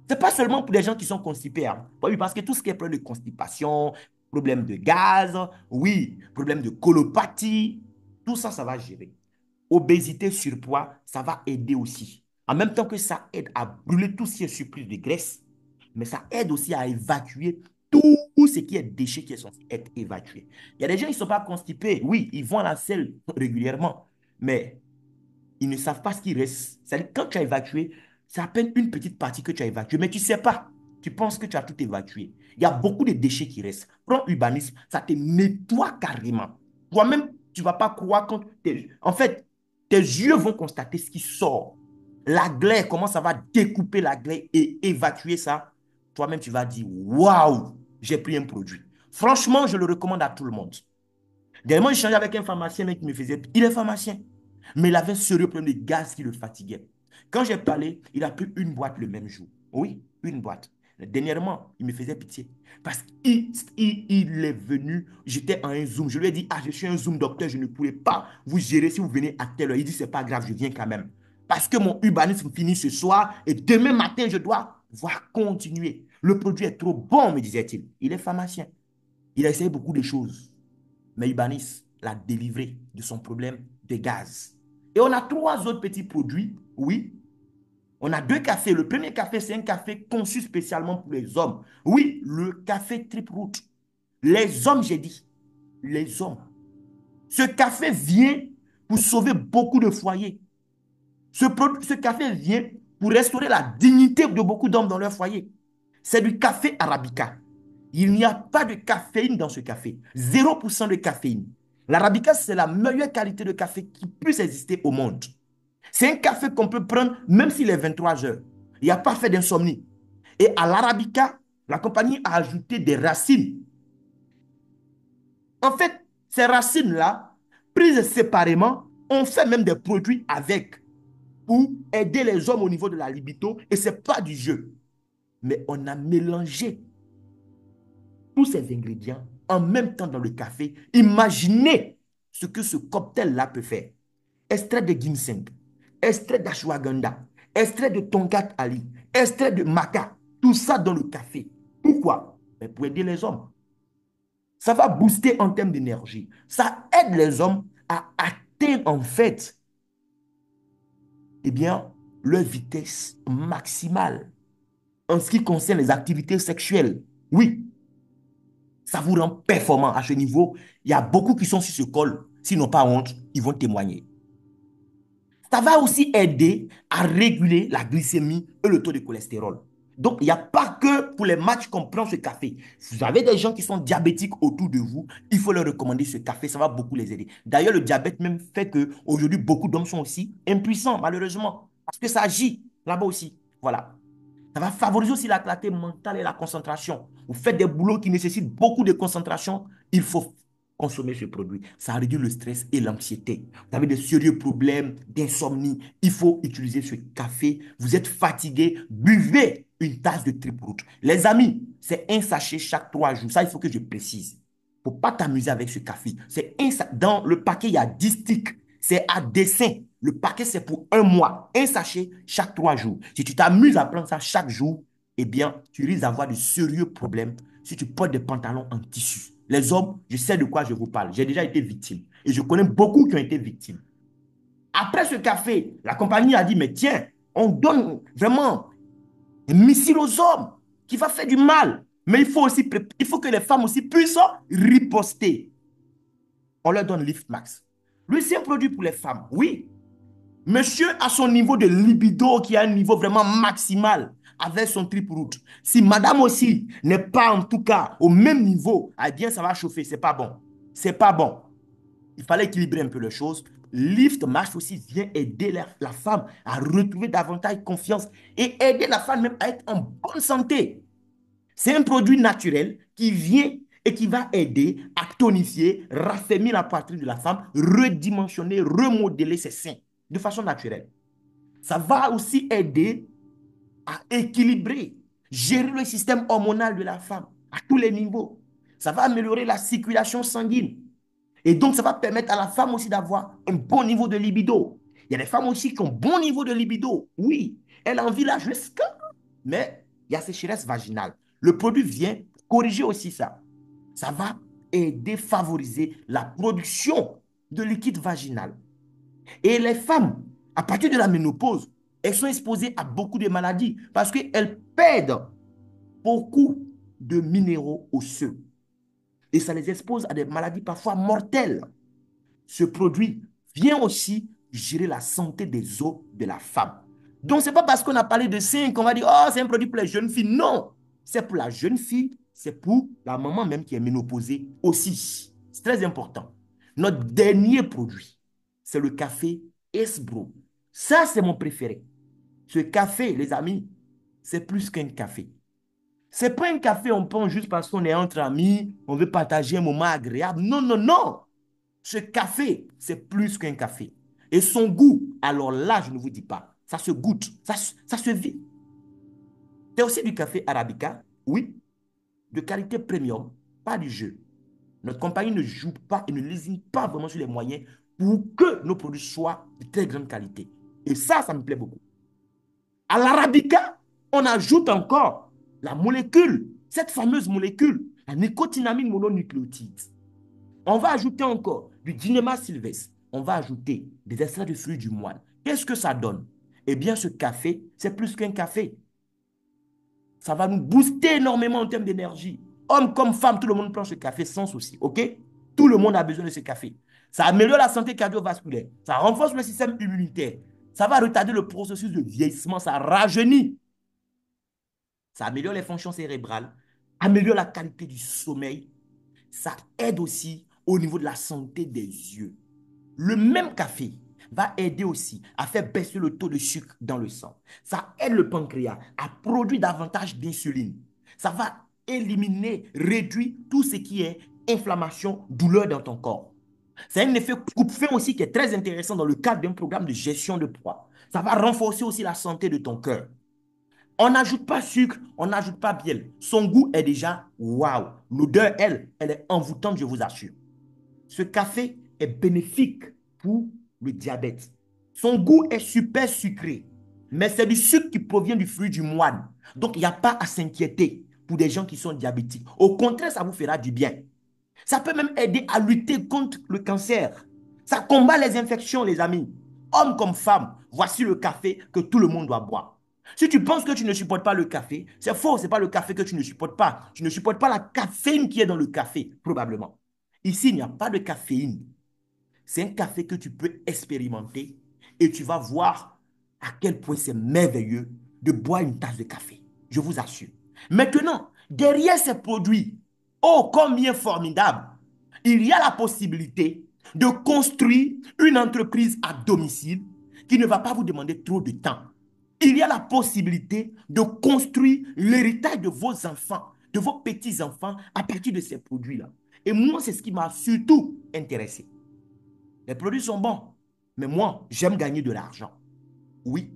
Ce n'est pas seulement pour les gens qui sont constipés. Hein. Oui, parce que tout ce qui est problème de constipation, problème de gaz, oui, problème de colopathie, tout ça, ça va gérer. Obésité, surpoids, ça va aider aussi. En même temps que ça aide à brûler tout ce qui est surplus de graisse, mais ça aide aussi à évacuer tout ce qui est déchet qui est censé être évacué. Il y a des gens qui ne sont pas constipés. Oui, ils vont à la selle régulièrement, mais ils ne savent pas ce qui reste. C'est-à-dire, quand tu as évacué, c'est à peine une petite partie que tu as évacuée, mais tu ne sais pas. Tu penses que tu as tout évacué. Il y a beaucoup de déchets qui restent. Prends Urbanisme, ça te nettoie carrément. Toi-même, tu ne vas pas croire quand... En fait, tes yeux vont constater ce qui sort. La glaie, comment ça va découper la glaie et évacuer ça. Toi-même, tu vas dire, waouh, j'ai pris un produit. Franchement, je le recommande à tout le monde. Dernièrement, j'ai changé avec un pharmacien mec, qui me faisait... Il est pharmacien, mais il avait un sérieux problème de gaz qui le fatiguait. Quand j'ai parlé, il a pris une boîte le même jour. Oui, une boîte. Dernièrement, il me faisait pitié. Parce qu'il est venu, j'étais en un Zoom. Je lui ai dit, ah, je suis un Zoom docteur, je ne pourrais pas vous gérer si vous venez à telle heure. Il dit, c'est pas grave, je viens quand même. Parce que mon urbanisme finit ce soir et demain matin, je dois voir continuer. Le produit est trop bon, me disait-il. Il est pharmacien. Il a essayé beaucoup de choses. Mais Ibanez l'a délivré de son problème de gaz. Et on a trois autres petits produits, oui. On a deux cafés. Le premier café, c'est un café conçu spécialement pour les hommes. Oui, le café Trip Root. Les hommes, j'ai dit. Les hommes. Ce café vient pour sauver beaucoup de foyers. Ce café vient pour restaurer la dignité de beaucoup d'hommes dans leur foyer. C'est du café arabica. Il n'y a pas de caféine dans ce café. 0% de caféine. L'arabica, c'est la meilleure qualité de café qui puisse exister au monde. C'est un café qu'on peut prendre même s'il est 23 heures. Il n'y a pas fait d'insomnie. Et à l'arabica, la compagnie a ajouté des racines. En fait, ces racines-là, prises séparément, on fait même des produits avec pour aider les hommes au niveau de la libido. Et ce n'est pas du jeu. Mais on a mélangé tous ces ingrédients en même temps dans le café. Imaginez ce que ce cocktail-là peut faire. Extrait de ginseng, extrait d'ashwagandha, extrait de tonkat ali, extrait de maca, tout ça dans le café. Pourquoi? Mais pour aider les hommes. Ça va booster en termes d'énergie. Ça aide les hommes à atteindre en fait, eh bien, leur vitesse maximale en ce qui concerne les activités sexuelles. Oui, ça vous rend performant à ce niveau. Il y a beaucoup qui sont sur ce col. S'ils n'ont pas honte, ils vont témoigner. Ça va aussi aider à réguler la glycémie et le taux de cholestérol. Donc, il n'y a pas que pour les matchs qu'on prend ce café. Si vous avez des gens qui sont diabétiques autour de vous, il faut leur recommander ce café. Ça va beaucoup les aider. D'ailleurs, le diabète même fait qu'aujourd'hui, beaucoup d'hommes sont aussi impuissants, malheureusement. Parce que ça agit là-bas aussi. Voilà. Ça va favoriser aussi la clarté mentale et la concentration. Vous faites des boulots qui nécessitent beaucoup de concentration, il faut consommer ce produit. Ça réduit le stress et l'anxiété. Vous avez des sérieux problèmes d'insomnie, il faut utiliser ce café. Vous êtes fatigué, buvez une tasse de Triproot. Les amis, c'est un sachet chaque 3 jours. Ça, il faut que je précise. Il ne faut pas t'amuser avec ce café. Dans le paquet, il y a 10 sticks. C'est à dessein. Le paquet, c'est pour 1 mois. Un sachet chaque 3 jours. Si tu t'amuses à prendre ça chaque jour, eh bien, tu risques d'avoir de sérieux problèmes si tu portes des pantalons en tissu. Les hommes, je sais de quoi je vous parle. J'ai déjà été victime. Et je connais beaucoup qui ont été victimes. Après ce café, la compagnie a dit, mais tiens, on donne vraiment un missile aux hommes qui va faire du mal. Mais il faut que les femmes aussi puissent riposter. On leur donne Lift Max. Lui, c'est un produit pour les femmes, oui. Monsieur a son niveau de libido qui a un niveau vraiment maximal avec son trip route. Si madame aussi n'est pas en tout cas au même niveau, eh bien ça va chauffer, c'est pas bon. C'est pas bon. Il fallait équilibrer un peu les choses. Lift Match aussi vient aider la femme à retrouver davantage confiance et aider la femme même à être en bonne santé. C'est un produit naturel qui vient et qui va aider à tonifier, raffermir la poitrine de la femme, redimensionner, remodeler ses seins de façon naturelle. Ça va aussi aider à équilibrer, gérer le système hormonal de la femme à tous les niveaux. Ça va améliorer la circulation sanguine. Et donc, ça va permettre à la femme aussi d'avoir un bon niveau de libido. Il y a des femmes aussi qui ont un bon niveau de libido. Oui, elle a envie là jusqu'à... Mais il y a sécheresse vaginale. Le produit vient corriger aussi ça. Ça va aider, favoriser la production de liquide vaginal. Et les femmes, à partir de la ménopause, elles sont exposées à beaucoup de maladies parce qu'elles perdent beaucoup de minéraux osseux. Et ça les expose à des maladies parfois mortelles. Ce produit vient aussi gérer la santé des os de la femme. Donc, ce n'est pas parce qu'on a parlé de seins qu'on va dire, oh, c'est un produit pour les jeunes filles. Non, c'est pour la jeune fille, c'est pour la maman même qui est ménopausée aussi. C'est très important. Notre dernier produit, c'est le café Esbro. Ça, c'est mon préféré. Ce café, les amis, c'est plus qu'un café. Ce n'est pas un café, on prend juste parce qu'on est entre amis, on veut partager un moment agréable. Non, non, non. Ce café, c'est plus qu'un café. Et son goût, alors là, je ne vous dis pas. Ça se goûte, ça se vit. C'est aussi du café arabica, oui, de qualité premium, pas du jeu. Notre compagnie ne joue pas et ne lésine pas vraiment sur les moyens pour que nos produits soient de très grande qualité. Et ça me plaît beaucoup. À l'arabica, on ajoute encore la molécule, cette fameuse molécule, la nicotinamine mononucléotide. On va ajouter encore du Guinema sylvestre. On va ajouter des extraits de fruits du moine. Qu'est-ce que ça donne? Eh bien, ce café, c'est plus qu'un café. Ça va nous booster énormément en termes d'énergie. Homme comme femme, tout le monde prend ce café sans souci. OK? Tout le monde a besoin de ce café. Ça améliore la santé cardiovasculaire. Ça renforce le système immunitaire. Ça va retarder le processus de vieillissement. Ça rajeunit. Ça améliore les fonctions cérébrales. Améliore la qualité du sommeil. Ça aide aussi au niveau de la santé des yeux. Le même café va aider aussi à faire baisser le taux de sucre dans le sang. Ça aide le pancréas à produire davantage d'insuline. Ça va éliminer, réduire tout ce qui est inflammation, douleur dans ton corps. C'est un effet coupe-faim aussi qui est très intéressant dans le cadre d'un programme de gestion de poids. Ça va renforcer aussi la santé de ton cœur. On n'ajoute pas sucre, on n'ajoute pas miel. Son goût est déjà waouh. L'odeur, elle est envoûtante, je vous assure. Ce café est bénéfique pour le diabète. Son goût est super sucré, mais c'est du sucre qui provient du fruit du moine. Donc, il n'y a pas à s'inquiéter pour des gens qui sont diabétiques. Au contraire, ça vous fera du bien. Ça peut même aider à lutter contre le cancer. Ça combat les infections, les amis. Hommes comme femmes, voici le café que tout le monde doit boire. Si tu penses que tu ne supportes pas le café, c'est faux, ce n'est pas le café que tu ne supportes pas. Tu ne supportes pas la caféine qui est dans le café, probablement. Ici, il n'y a pas de caféine. C'est un café que tu peux expérimenter et tu vas voir à quel point c'est merveilleux de boire une tasse de café. Je vous assure. Maintenant, derrière ces produits, oh, combien formidable, il y a la possibilité de construire une entreprise à domicile qui ne va pas vous demander trop de temps. Il y a la possibilité de construire l'héritage de vos enfants, de vos petits-enfants à partir de ces produits-là. Et moi, c'est ce qui m'a surtout intéressé. Les produits sont bons, mais moi, j'aime gagner de l'argent. Oui,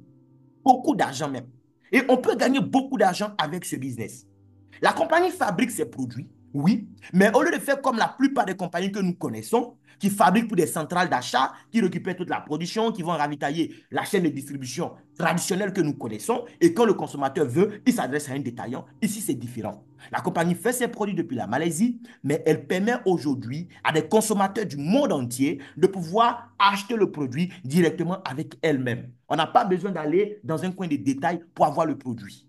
beaucoup d'argent même. Et on peut gagner beaucoup d'argent avec ce business. La compagnie fabrique ses produits, oui, mais au lieu de faire comme la plupart des compagnies que nous connaissons, qui fabriquent pour des centrales d'achat, qui récupèrent toute la production, qui vont ravitailler la chaîne de distribution traditionnelle que nous connaissons, et quand le consommateur veut, il s'adresse à un détaillant. Ici, c'est différent. La compagnie fait ses produits depuis la Malaisie, mais elle permet aujourd'hui à des consommateurs du monde entier de pouvoir acheter le produit directement avec elle-même. On n'a pas besoin d'aller dans un coin de détail pour avoir le produit.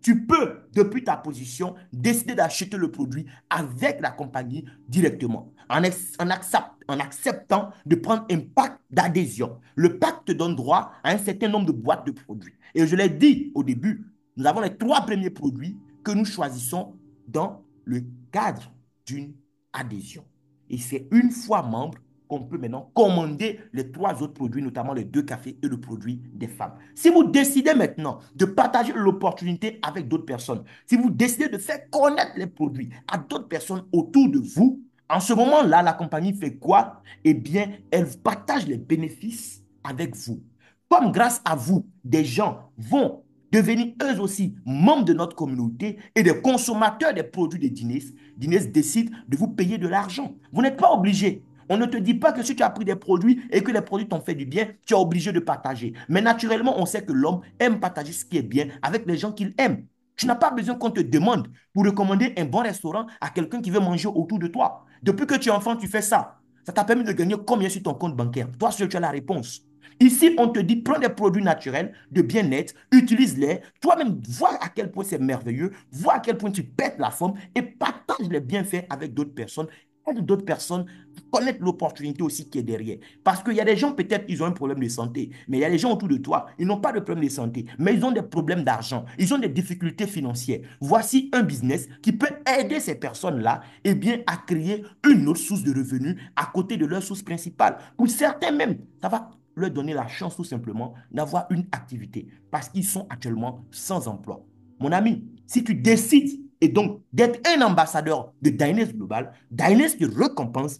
Tu peux, depuis ta position, décider d'acheter le produit avec la compagnie directement, en acceptant de prendre un pacte d'adhésion. Le pacte te donne droit à un certain nombre de boîtes de produits. Et je l'ai dit au début, nous avons les 3 premiers produits que nous choisissons dans le cadre d'une adhésion. Et c'est une fois membre, qu'on peut maintenant commander les trois autres produits, notamment les deux cafés et le produit des femmes. Si vous décidez maintenant de partager l'opportunité avec d'autres personnes, si vous décidez de faire connaître les produits à d'autres personnes autour de vous, en ce moment-là, la compagnie fait quoi? Eh bien, elle partage les bénéfices avec vous. Comme grâce à vous, des gens vont devenir eux aussi membres de notre communauté et des consommateurs des produits de Guinness, Guinness décide de vous payer de l'argent. Vous n'êtes pas obligé. On ne te dit pas que si tu as pris des produits et que les produits t'ont fait du bien, tu es obligé de partager. Mais naturellement, on sait que l'homme aime partager ce qui est bien avec les gens qu'il aime. Tu n'as pas besoin qu'on te demande pour recommander un bon restaurant à quelqu'un qui veut manger autour de toi. Depuis que tu es enfant, tu fais ça. Ça t'a permis de gagner combien sur ton compte bancaire? Toi seul, tu as la réponse. Ici, on te dit, prends des produits naturels de bien-être, utilise-les, toi-même, vois à quel point c'est merveilleux, vois à quel point tu pètes la forme et partage les bienfaits avec d'autres personnes. Aide d'autres personnes connaître l'opportunité aussi qui est derrière. Parce qu'il y a des gens, peut-être, ils ont un problème de santé, mais il y a des gens autour de toi, ils n'ont pas de problème de santé, mais ils ont des problèmes d'argent, ils ont des difficultés financières. Voici un business qui peut aider ces personnes-là, eh bien, à créer une autre source de revenus à côté de leur source principale. Pour certains même, ça va leur donner la chance tout simplement d'avoir une activité parce qu'ils sont actuellement sans emploi. Mon ami, si tu décides et donc d'être un ambassadeur de Diners Global, Diners te récompense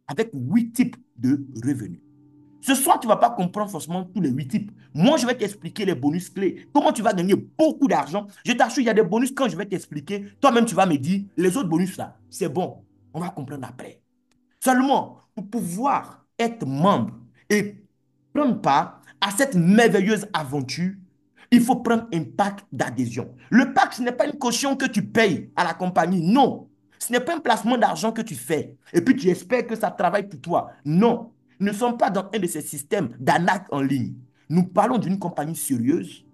avec 8 types de revenus. Ce soir, tu ne vas pas comprendre forcément tous les 8 types. Moi, je vais t'expliquer les bonus clés. Comment tu vas gagner beaucoup d'argent. Je t'assure, il y a des bonus quand je vais t'expliquer. Toi-même, tu vas me dire, les autres bonus là, c'est bon. On va comprendre après. Seulement, pour pouvoir être membre et prendre part à cette merveilleuse aventure, il faut prendre un pack d'adhésion. Le pack, ce n'est pas une caution que tu payes à la compagnie, non. Ce n'est pas un placement d'argent que tu fais et puis tu espères que ça travaille pour toi. Non, nous ne sommes pas dans un de ces systèmes d'arnaque en ligne. Nous parlons d'une compagnie sérieuse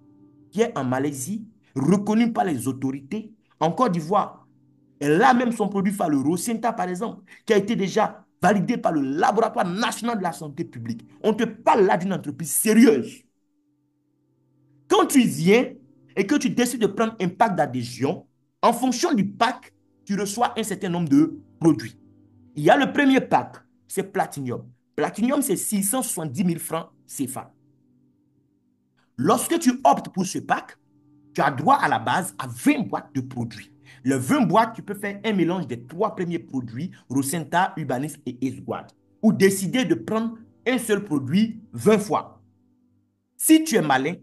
qui est en Malaisie, reconnue par les autorités, en Côte d'Ivoire. Elle a même son produit phare, le Rosenta par exemple, qui a été déjà validé par le Laboratoire national de la santé publique. On te parle là d'une entreprise sérieuse. Quand tu viens et que tu décides de prendre un pack d'adhésion, en fonction du pack, tu reçois un certain nombre de produits. Il y a le premier pack, c'est Platinum. Platinum, c'est 670 000 francs CFA. Lorsque tu optes pour ce pack, tu as droit à la base à 20 boîtes de produits. Les 20 boîtes, tu peux faire un mélange des trois premiers produits, Rosenta, Ubanis et Esguard, ou décider de prendre un seul produit 20 fois. Si tu es malin,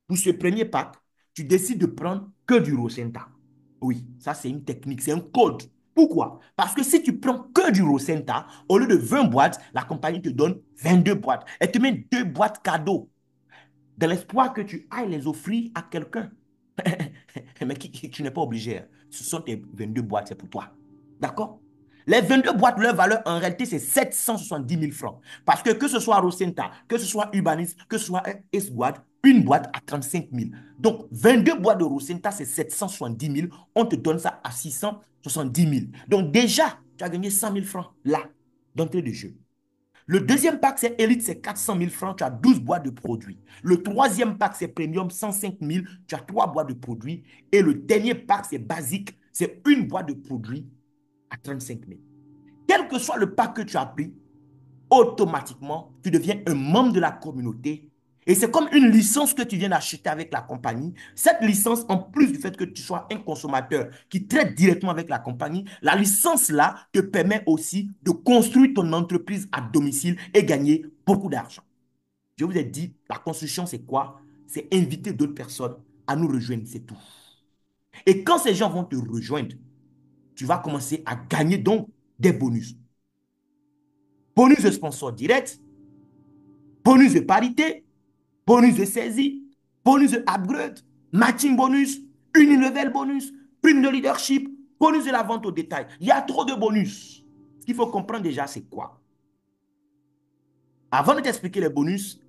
pour ce premier pack, tu décides de prendre que du Rosenta. Oui, ça c'est une technique, c'est un code. Pourquoi? Parce que si tu prends que du Rosenta, au lieu de 20 boîtes, la compagnie te donne 22 boîtes. Elle te met 2 boîtes cadeaux, dans l'espoir que tu ailles les offrir à quelqu'un. Mais tu n'es pas obligé. Ce sont tes 22 boîtes, c'est pour toi. D'accord? Les 22 boîtes, leur valeur en réalité, c'est 770 000 francs. Parce que ce soit Rosenta, que ce soit Urbanis, que ce soit Esguard, une boîte à 35 000. Donc, 22 boîtes de Rosenta, c'est 770 000. On te donne ça à 670 000. Donc, déjà, tu as gagné 100 000 francs là, d'entrée de jeu. Le deuxième pack, c'est Elite, c'est 400 000 francs, tu as 12 boîtes de produits. Le troisième pack, c'est Premium, 105 000, tu as 3 boîtes de produits. Et le dernier pack, c'est Basique, c'est une boîte de produits à 35 000. Quel que soit le pack que tu as pris, automatiquement, tu deviens un membre de la communauté. Et c'est comme une licence que tu viens d'acheter avec la compagnie. Cette licence, en plus du fait que tu sois un consommateur qui traite directement avec la compagnie, la licence-là te permet aussi de construire ton entreprise à domicile et gagner beaucoup d'argent. Je vous ai dit, la construction, c'est quoi? C'est inviter d'autres personnes à nous rejoindre, c'est tout. Et quand ces gens vont te rejoindre, tu vas commencer à gagner donc des bonus. Bonus de sponsor direct, bonus de parité, bonus de saisie, bonus de upgrade, matching bonus, unilevel bonus, prime de leadership, bonus de la vente au détail. Il y a trop de bonus. Ce qu'il faut comprendre déjà, c'est quoi? Avant de t'expliquer les bonus,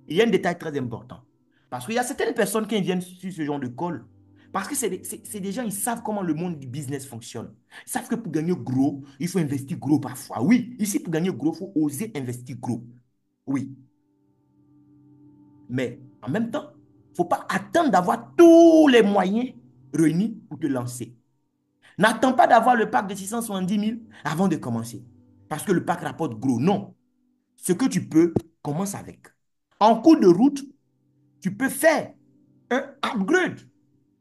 il y a un détail très important. Parce qu'il y a certaines personnes qui viennent sur ce genre de call. Parce que c'est des gens, ils savent comment le monde du business fonctionne. Ils savent que pour gagner gros, il faut investir gros parfois. Oui, ici, pour gagner gros, il faut oser investir gros. Oui. Mais en même temps, il ne faut pas attendre d'avoir tous les moyens réunis pour te lancer. N'attends pas d'avoir le pack de 670 000 avant de commencer. parce que le pack rapporte gros. Non. Ce que tu peux, commence avec. En cours de route, tu peux faire un upgrade.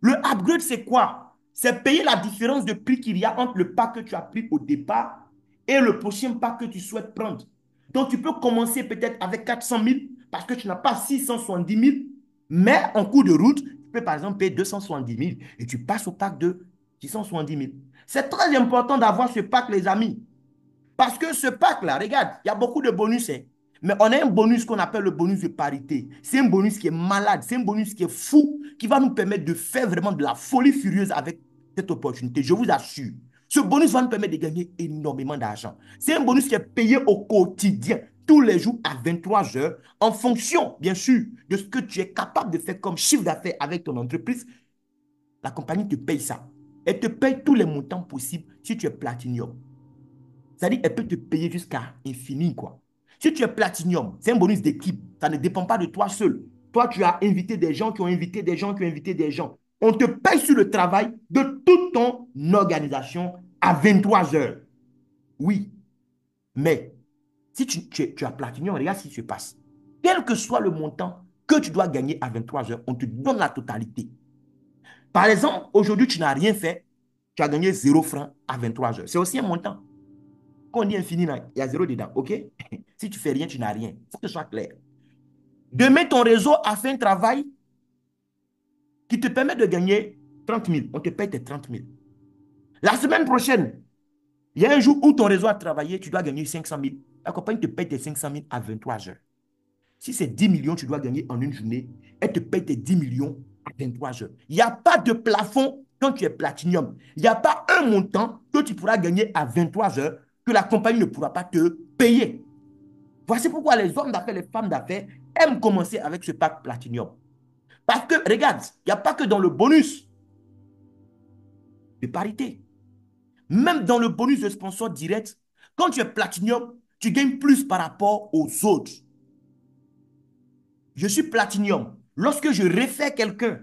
Le upgrade, c'est quoi? C'est payer la différence de prix qu'il y a entre le pack que tu as pris au départ et le prochain pack que tu souhaites prendre. Donc, tu peux commencer peut-être avec 400 000 parce que tu n'as pas 670 000, mais en cours de route, tu peux par exemple payer 270 000 et tu passes au pack de 670 000. C'est très important d'avoir ce pack, les amis. Parce que ce pack-là, regarde, il y a beaucoup de bonus, hein. Mais on a un bonus qu'on appelle le bonus de parité. C'est un bonus qui est malade, c'est un bonus qui est fou, qui va nous permettre de faire vraiment de la folie furieuse avec cette opportunité. Je vous assure. Ce bonus va nous permettre de gagner énormément d'argent. C'est un bonus qui est payé au quotidien, tous les jours à 23 heures, en fonction, bien sûr, de ce que tu es capable de faire comme chiffre d'affaires avec ton entreprise. La compagnie te paye ça. Elle te paye tous les montants possibles si tu es Platinum. C'est-à-dire qu'elle peut te payer jusqu'à infini, quoi. Si tu es Platinum, c'est un bonus d'équipe. Ça ne dépend pas de toi seul. Toi, tu as invité des gens qui ont invité des gens qui ont invité des gens. On te paye sur le travail de toute ton organisation à 23 heures. Oui, mais si tu as Platinum, regarde ce qui se passe. Quel que soit le montant que tu dois gagner à 23 heures, on te donne la totalité. Par exemple, aujourd'hui, tu n'as rien fait, tu as gagné 0 francs à 23 heures. C'est aussi un montant. Quand on dit infini, il y a zéro dedans, ok? Si tu fais rien, tu n'as rien. Il faut que ce soit clair. Demain, ton réseau a fait un travail qui te permet de gagner 30 000. On te paye tes 30 000. La semaine prochaine, il y a un jour où ton réseau a travaillé, tu dois gagner 500 000. La compagnie te paye tes 500 000 à 23 heures. Si c'est 10 millions, tu dois gagner en une journée, elle te paye tes 10 millions à 23 heures. Il n'y a pas de plafond quand tu es Platinum. Il n'y a pas un montant que tu pourras gagner à 23 heures que la compagnie ne pourra pas te payer. Voici pourquoi les hommes d'affaires, les femmes d'affaires aiment commencer avec ce pack Platinum. Parce que, regarde, il n'y a pas que dans le bonus de parité. Même dans le bonus de sponsor direct, quand tu es Platinum, tu gagnes plus par rapport aux autres. Je suis Platinum. Lorsque je réfère quelqu'un,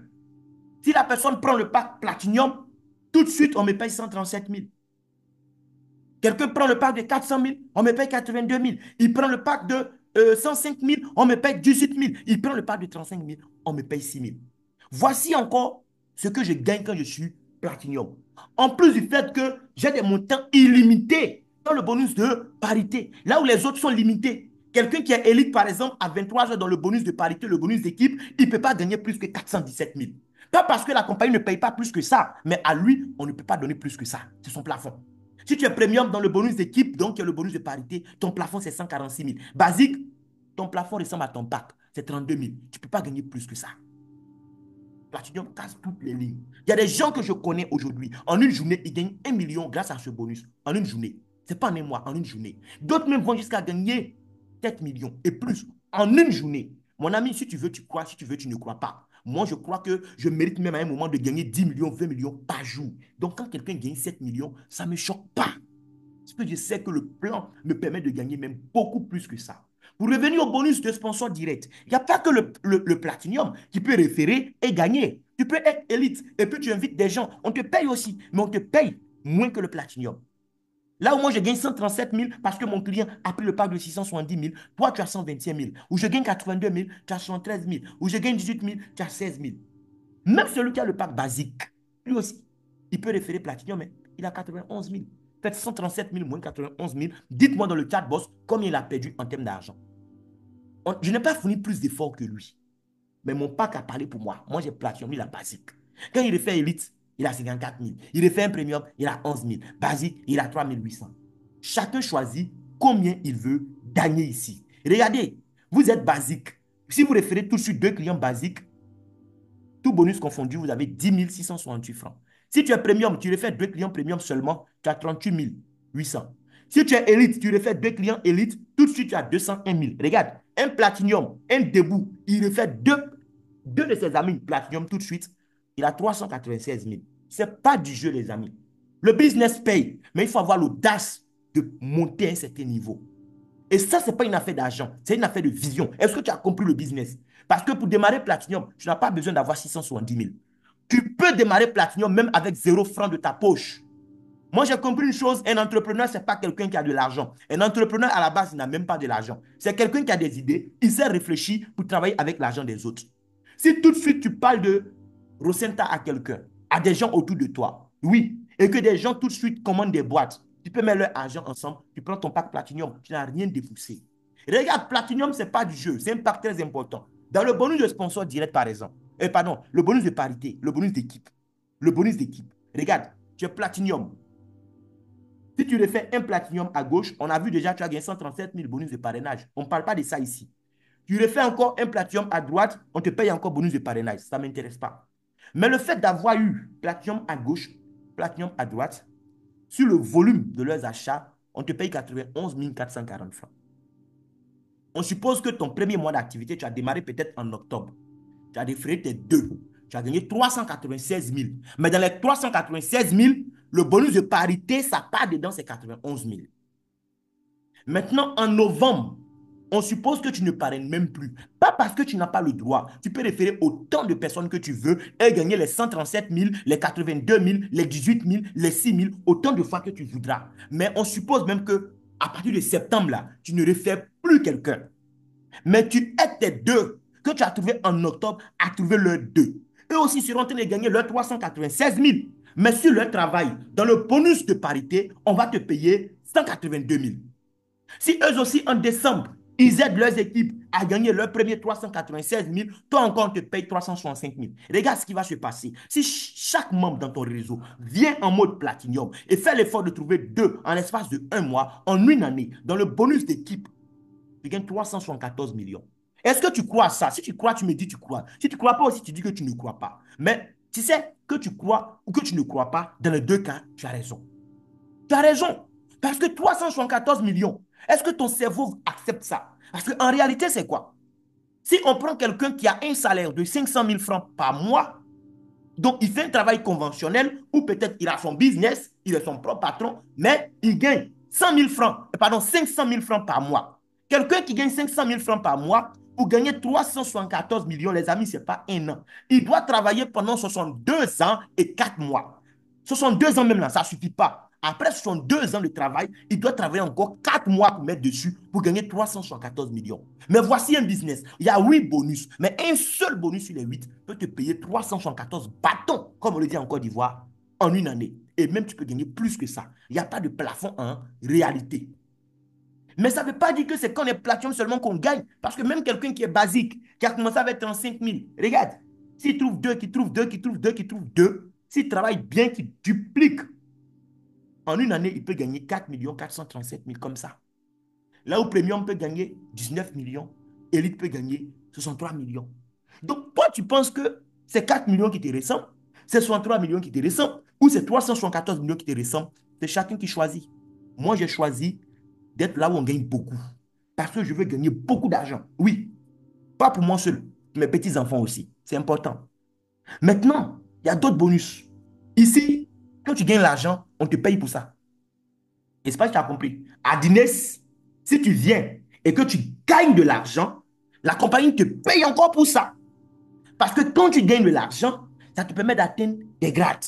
si la personne prend le pack Platinum, tout de suite, on me paye 137 000. Quelqu'un prend le pack de 400 000, on me paye 82 000. Il prend le pack de 105 000, on me paye 18 000. Il prend le pack de 35 000, on me paye 6 000. Voici encore ce que je gagne quand je suis Platinum. En plus du fait que j'ai des montants illimités dans le bonus de parité, là où les autres sont limités. Quelqu'un qui est élite, par exemple, à 23 heures dans le bonus de parité, le bonus d'équipe, il ne peut pas gagner plus que 417 000. Pas parce que la compagnie ne paye pas plus que ça, mais à lui, on ne peut pas donner plus que ça. C'est son plafond. Si tu es premium dans le bonus d'équipe, donc il y a le bonus de parité, ton plafond c'est 146 000. Basique, ton plafond ressemble à ton pack, c'est 32 000. Tu ne peux pas gagner plus que ça. Platinum casse toutes les lignes. Il y a des gens que je connais aujourd'hui. En une journée, ils gagnent 1 million grâce à ce bonus. En une journée. Ce n'est pas en un mois, en une journée. D'autres même vont jusqu'à gagner 7 millions et plus en une journée. Mon ami, si tu veux, tu crois. Si tu veux, tu ne crois pas. Moi, je crois que je mérite même à un moment de gagner 10 millions, 20 millions par jour. Donc, quand quelqu'un gagne 7 millions, ça ne me choque pas. Parce que je sais que le plan me permet de gagner même beaucoup plus que ça. Pour revenir au bonus de sponsor direct, il n'y a pas que le Platinum qui peut référer et gagner. Tu peux être élite et puis tu invites des gens. On te paye aussi, mais on te paye moins que le Platinum. Là où moi, je gagne 137 000 parce que mon client a pris le pack de 670 000. Toi, tu as 125 000. Ou je gagne 82 000, tu as 73 000. Ou je gagne 18 000, tu as 16 000. Même celui qui a le pack basique, lui aussi, il peut référer Platinum, mais il a 91 000. Faites 137 000 moins 91 000. Dites-moi dans le chat boss combien il a perdu en termes d'argent. Je n'ai pas fourni plus d'efforts que lui. Mais mon pack a parlé pour moi. Moi, j'ai Platinum, il a basique. Quand il refait Elite, il a 54 000. Il refait un Premium, il a 11 000. Basique, il a 3 800. Chacun choisit combien il veut gagner ici. Regardez, vous êtes basique. Si vous référez tout de suite deux clients basiques, tout bonus confondu, vous avez 10 668 francs. Si tu es premium, tu refais deux clients premium seulement, tu as 38 800. Si tu es élite, tu refais deux clients élite, tout de suite tu as 201 000. Regarde, un platinum, un debout, il refait deux de ses amis platinum tout de suite, il a 396 000. Ce n'est pas du jeu, les amis. Le business paye, mais il faut avoir l'audace de monter à un certain niveau. Et ça, ce n'est pas une affaire d'argent, c'est une affaire de vision. Est-ce que tu as compris le business? Parce que pour démarrer Platinum, tu n'as pas besoin d'avoir 670 000. Tu peux démarrer Platinum même avec 0 francs de ta poche. Moi, j'ai compris une chose, un entrepreneur, ce n'est pas quelqu'un qui a de l'argent. Un entrepreneur, à la base, il n'a même pas de l'argent. C'est quelqu'un qui a des idées, il sait réfléchir pour travailler avec l'argent des autres. Si tout de suite tu parles de Rosenta à quelqu'un, à des gens autour de toi, oui, et que des gens tout de suite commandent des boîtes, tu peux mettre leur argent ensemble, tu prends ton pack Platinum, tu n'as rien dépoussé. Regarde, Platinum, ce n'est pas du jeu, c'est un pack très important. Dans le bonus de sponsor direct, par exemple, pardon, le bonus de parité, le bonus d'équipe, le bonus d'équipe. Regarde, tu es Platinum. Si tu refais un Platinum à gauche, on a vu déjà, tu as gagné 137 000 bonus de parrainage. On ne parle pas de ça ici. Tu refais encore un Platinum à droite, on te paye encore bonus de parrainage. Ça ne m'intéresse pas. Mais le fait d'avoir eu Platinum à gauche, Platinum à droite, sur le volume de leurs achats, on te paye 91 440 francs. On suppose que ton premier mois d'activité, tu as démarré peut-être en octobre. Tu as défrayé tes deux. Tu as gagné 396 000. Mais dans les 396 000, le bonus de parité, ça part dedans, c'est 91 000. Maintenant, en novembre, on suppose que tu ne parraines même plus. Pas parce que tu n'as pas le droit. Tu peux référer autant de personnes que tu veux et gagner les 137 000, les 82 000, les 18 000, les 6 000, autant de fois que tu voudras. Mais on suppose même que à partir de septembre, là, tu ne réfères plus quelqu'un. Mais tu aides tes deux que tu as trouvé en octobre à trouver leurs deux. Eux aussi seront en train de gagner leurs 396 000. Mais sur leur travail, dans le bonus de parité, on va te payer 182 000. Si eux aussi, en décembre, ils aident leurs équipes à gagner leur premier 396 000, toi encore, on te paye 365 000. Regarde ce qui va se passer. Si chaque membre dans ton réseau vient en mode Platinum et fait l'effort de trouver deux en l'espace de un mois, en une année, dans le bonus d'équipe, tu gagnes 374 millions. Est-ce que tu crois à ça? Si tu crois, tu me dis tu crois. Si tu ne crois pas aussi, tu dis que tu ne crois pas. Mais tu sais que tu crois ou que tu ne crois pas, dans les deux cas, tu as raison. Tu as raison. Parce que 374 millions, est-ce que ton cerveau accepte ça? Parce qu'en réalité, c'est quoi? Si on prend quelqu'un qui a un salaire de 500 000 francs par mois, donc il fait un travail conventionnel ou peut-être il a son business, il est son propre patron, mais il gagne 100 000 francs, pardon, 500 000 francs par mois. Quelqu'un qui gagne 500 000 francs par mois, pour gagner 374 millions, les amis, ce n'est pas un an. Il doit travailler pendant 62 ans et 4 mois. 62 ans même là, ça ne suffit pas. Après 62 ans de travail, il doit travailler encore 4 mois pour mettre dessus pour gagner 374 millions. Mais voici un business. Il y a 8 bonus, mais un seul bonus sur les 8 peut te payer 374 bâtons, comme on le dit en Côte d'Ivoire, en une année. Et même tu peux gagner plus que ça. Il n'y a pas de plafond en réalité. Mais ça ne veut pas dire que c'est quand on est platinum seulement qu'on gagne. Parce que même quelqu'un qui est basique, qui a commencé avec 35 000, regarde, s'il trouve deux, qui trouve deux, qui trouve deux, qui trouve deux, s'il travaille bien, qu'il duplique, en une année, il peut gagner 4 437 000 comme ça. Là où Premium peut gagner 19 millions, Elite peut gagner 63 millions. Donc, toi, tu penses que c'est 4 millions qui te ressemblent, c'est 63 millions qui te ressemblent, ou c'est 374 millions qui te ressemblent. C'est chacun qui choisit. Moi, j'ai choisi d'être là où on gagne beaucoup. Parce que je veux gagner beaucoup d'argent. Oui, pas pour moi seul, pour mes petits-enfants aussi. C'est important. Maintenant, il y a d'autres bonus. Ici, quand tu gagnes l'argent, on te paye pour ça. N'est-ce pas que tu as compris? À Dines, si tu viens et que tu gagnes de l'argent, la compagnie te paye encore pour ça. Parce que quand tu gagnes de l'argent, ça te permet d'atteindre des grades.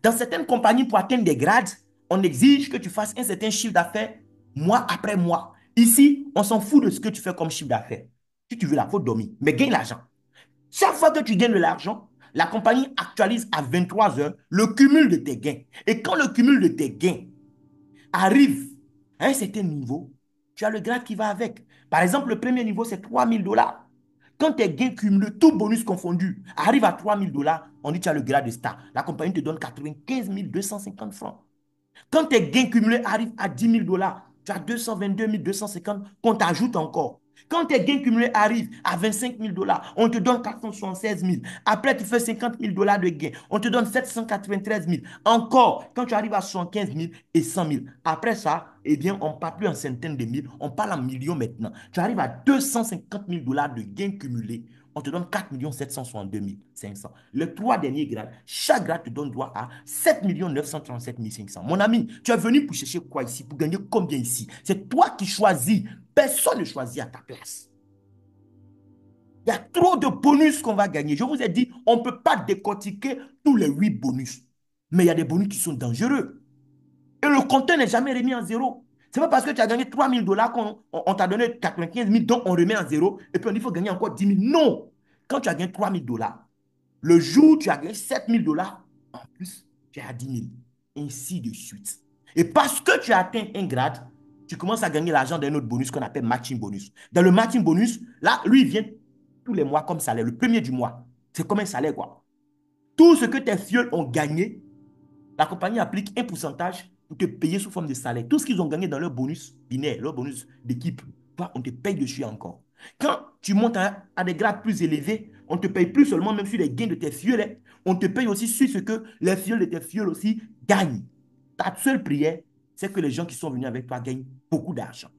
Dans certaines compagnies, pour atteindre des grades, on exige que tu fasses un certain chiffre d'affaires mois après mois. Ici, on s'en fout de ce que tu fais comme chiffre d'affaires. Si tu veux la faute dormir, mais gagne l'argent. Chaque fois que tu gagnes de l'argent, la compagnie actualise à 23 heures le cumul de tes gains. Et quand le cumul de tes gains arrive à un certain niveau, tu as le grade qui va avec. Par exemple, le premier niveau, c'est 3 000 dollars. Quand tes gains cumulés, tout bonus confondu, arrive à 3 000 dollars, on dit que tu as le grade de star. La compagnie te donne 95 250 francs. Quand tes gains cumulés arrivent à 10 000 dollars, tu as 222 250 qu'on t'ajoute encore. Quand tes gains cumulés arrivent à 25 000 dollars, on te donne 476 000. Après, tu fais 50 000 dollars de gains, on te donne 793 000. Encore, quand tu arrives à 75 000 et 100 000. Après ça, eh bien, on ne parle plus en centaines de mille, on parle en millions maintenant. Tu arrives à 250 000 dollars de gains cumulés, on te donne 4 762 500. Les trois derniers grades, chaque grade te donne droit à 7 937 500. Mon ami, tu es venu pour chercher quoi ici? Pour gagner combien ici? C'est toi qui choisis. Personne ne choisit à ta place. Il y a trop de bonus qu'on va gagner. Je vous ai dit, on ne peut pas décortiquer tous les 8 bonus. Mais il y a des bonus qui sont dangereux. Et le compteur n'est jamais remis en zéro. C'est pas parce que tu as gagné 3 000 $ qu'on t'a donné 95 000, donc on remet en zéro, et puis on dit qu'il faut gagner encore 10 000. Non! Quand tu as gagné 3 000 $, le jour où tu as gagné 7 000 $, en plus, tu as 10 000. Ainsi de suite. Et parce que tu as atteint un grade, tu commences à gagner l'argent d'un autre bonus qu'on appelle matching bonus. Dans le matching bonus, là, lui, il vient tous les mois comme salaire, le premier du mois. C'est comme un salaire, quoi. Tout ce que tes filles ont gagné, la compagnie applique un pourcentage pour te payer sous forme de salaire. Tout ce qu'ils ont gagné dans leur bonus binaire, leur bonus d'équipe, toi, on te paye dessus encore. Quand tu montes à des grades plus élevés, on ne te paye plus seulement même sur les gains de tes filles, on te paye aussi sur ce que les filles de tes filles aussi gagnent. Ta seule prière, c'est que les gens qui sont venus avec toi gagnent beaucoup d'argent.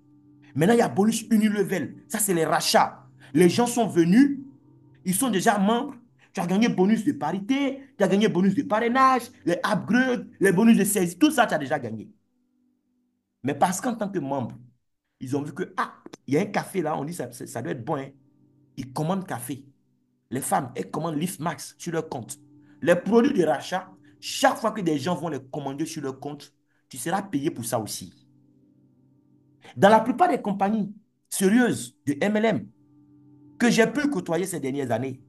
Maintenant, il y a bonus unilevel. Ça, c'est les rachats. Les gens sont venus, ils sont déjà membres. Tu as gagné bonus de parité, tu as gagné bonus de parrainage, les upgrades, les bonus de saisie, tout ça, tu as déjà gagné. Mais parce qu'en tant que membre, ils ont vu que, ah, il y a un café là, on dit ça doit être bon. Hein. Ils commandent café. Les femmes, elles commandent Lift Max sur leur compte. Les produits de rachat, chaque fois que des gens vont les commander sur leur compte, tu seras payé pour ça aussi. Dans la plupart des compagnies sérieuses de MLM que j'ai pu côtoyer ces dernières années,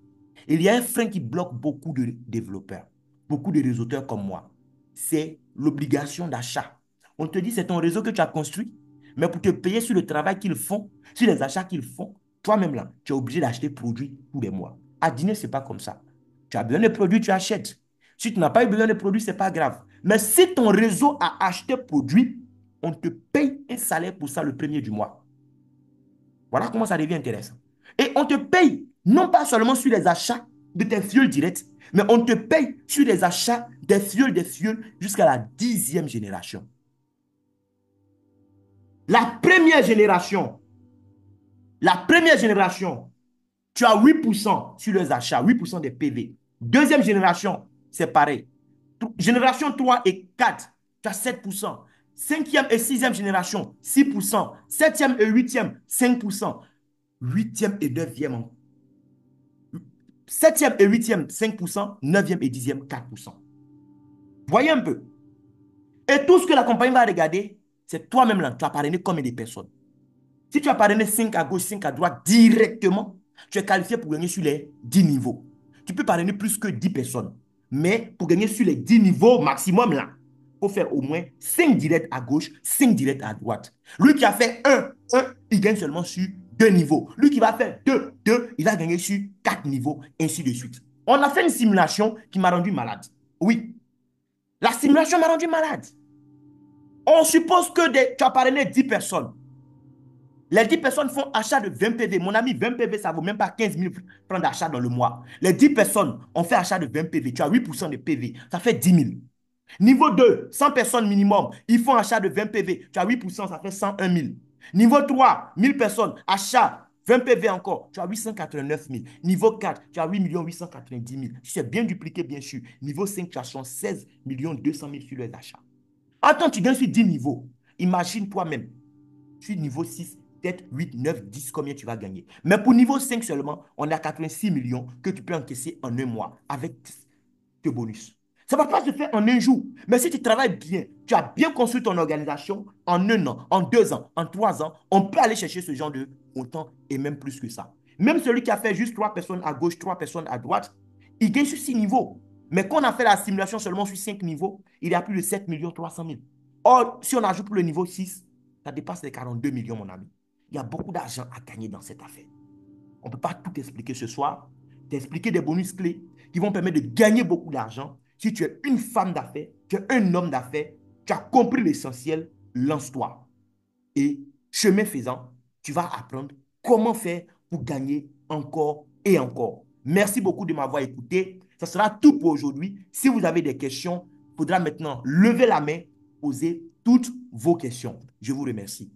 il y a un frein qui bloque beaucoup de développeurs, beaucoup de réseauteurs comme moi. C'est l'obligation d'achat. On te dit c'est ton réseau que tu as construit, mais pour te payer sur le travail qu'ils font, sur les achats qu'ils font, toi-même là, tu es obligé d'acheter produits tous les mois. À dîner, ce n'est pas comme ça. Tu as besoin de produits, tu achètes. Si tu n'as pas eu besoin de produits, ce n'est pas grave. Mais si ton réseau a acheté produit, on te paye un salaire pour ça le premier du mois. Voilà comment ça devient intéressant. Et on te paye non pas seulement sur les achats de tes fioles directs, mais on te paye sur les achats des fioles jusqu'à la 10e génération. La première génération, la première génération, tu as 8% sur les achats, 8% des PV. Deuxième génération, c'est pareil. Génération 3 et 4, tu as 7%. Cinquième et sixième génération, 6%. Septième et huitième, 5%. Huitième et neuvième, septième et huitième, 5%. Neuvième et dixième, 4%. Voyez un peu. Et tout ce que la compagnie va regarder, c'est toi-même là. Tu as parrainé combien de personnes? Si tu as parrainé 5 à gauche, 5 à droite directement, tu es qualifié pour gagner sur les 10 niveaux. Tu peux parrainer plus que 10 personnes. Mais pour gagner sur les 10 niveaux maximum là, il faut faire au moins 5 directs à gauche, 5 directs à droite. Lui qui a fait 1, il gagne seulement sur 2 niveaux. Lui qui va faire 2, il va gagner sur 4 niveaux, ainsi de suite. On a fait une simulation qui m'a rendu malade. Oui, la simulation m'a rendu malade. On suppose que tu as parrainé 10 personnes. Les 10 personnes font achat de 20 PV. Mon ami, 20 PV, ça ne vaut même pas 15 000 francs d'achat dans le mois. Les 10 personnes ont fait achat de 20 PV. Tu as 8% de PV. Ça fait 10 000. Niveau 2, 100 personnes minimum. Ils font achat de 20 PV. Tu as 8%, ça fait 101 000. Niveau 3, 1000 personnes. Achat, 20 PV encore. Tu as 889 000. Niveau 4, tu as 8 890 000. C'est bien dupliqué, bien sûr. Niveau 5, tu as 16 200 000 sur les achats. Attends, tu gagnes sur 10 niveaux. Imagine toi-même. Sur niveau 6, peut-être 8, 9, 10, combien tu vas gagner. Mais pour niveau 5 seulement, on a 86 millions que tu peux encaisser en un mois avec tes bonus. Ça ne va pas se faire en un jour. Mais si tu travailles bien, tu as bien construit ton organisation en un an, en 2 ans, en 3 ans, on peut aller chercher ce genre de montant et même plus que ça. Même celui qui a fait juste 3 personnes à gauche, 3 personnes à droite, il gagne sur 6 niveaux. Mais quand on a fait la simulation seulement sur 5 niveaux, il y a plus de 7 300 000. Or, si on ajoute pour le niveau 6, ça dépasse les 42 millions, mon ami. Il y a beaucoup d'argent à gagner dans cette affaire. On ne peut pas tout expliquer ce soir. T'expliquer des bonus clés qui vont permettre de gagner beaucoup d'argent. Si tu es une femme d'affaires, tu es un homme d'affaires, tu as compris l'essentiel, lance-toi. Et chemin faisant, tu vas apprendre comment faire pour gagner encore et encore. Merci beaucoup de m'avoir écouté. Ce sera tout pour aujourd'hui. Si vous avez des questions, il faudra maintenant lever la main, poser toutes vos questions. Je vous remercie.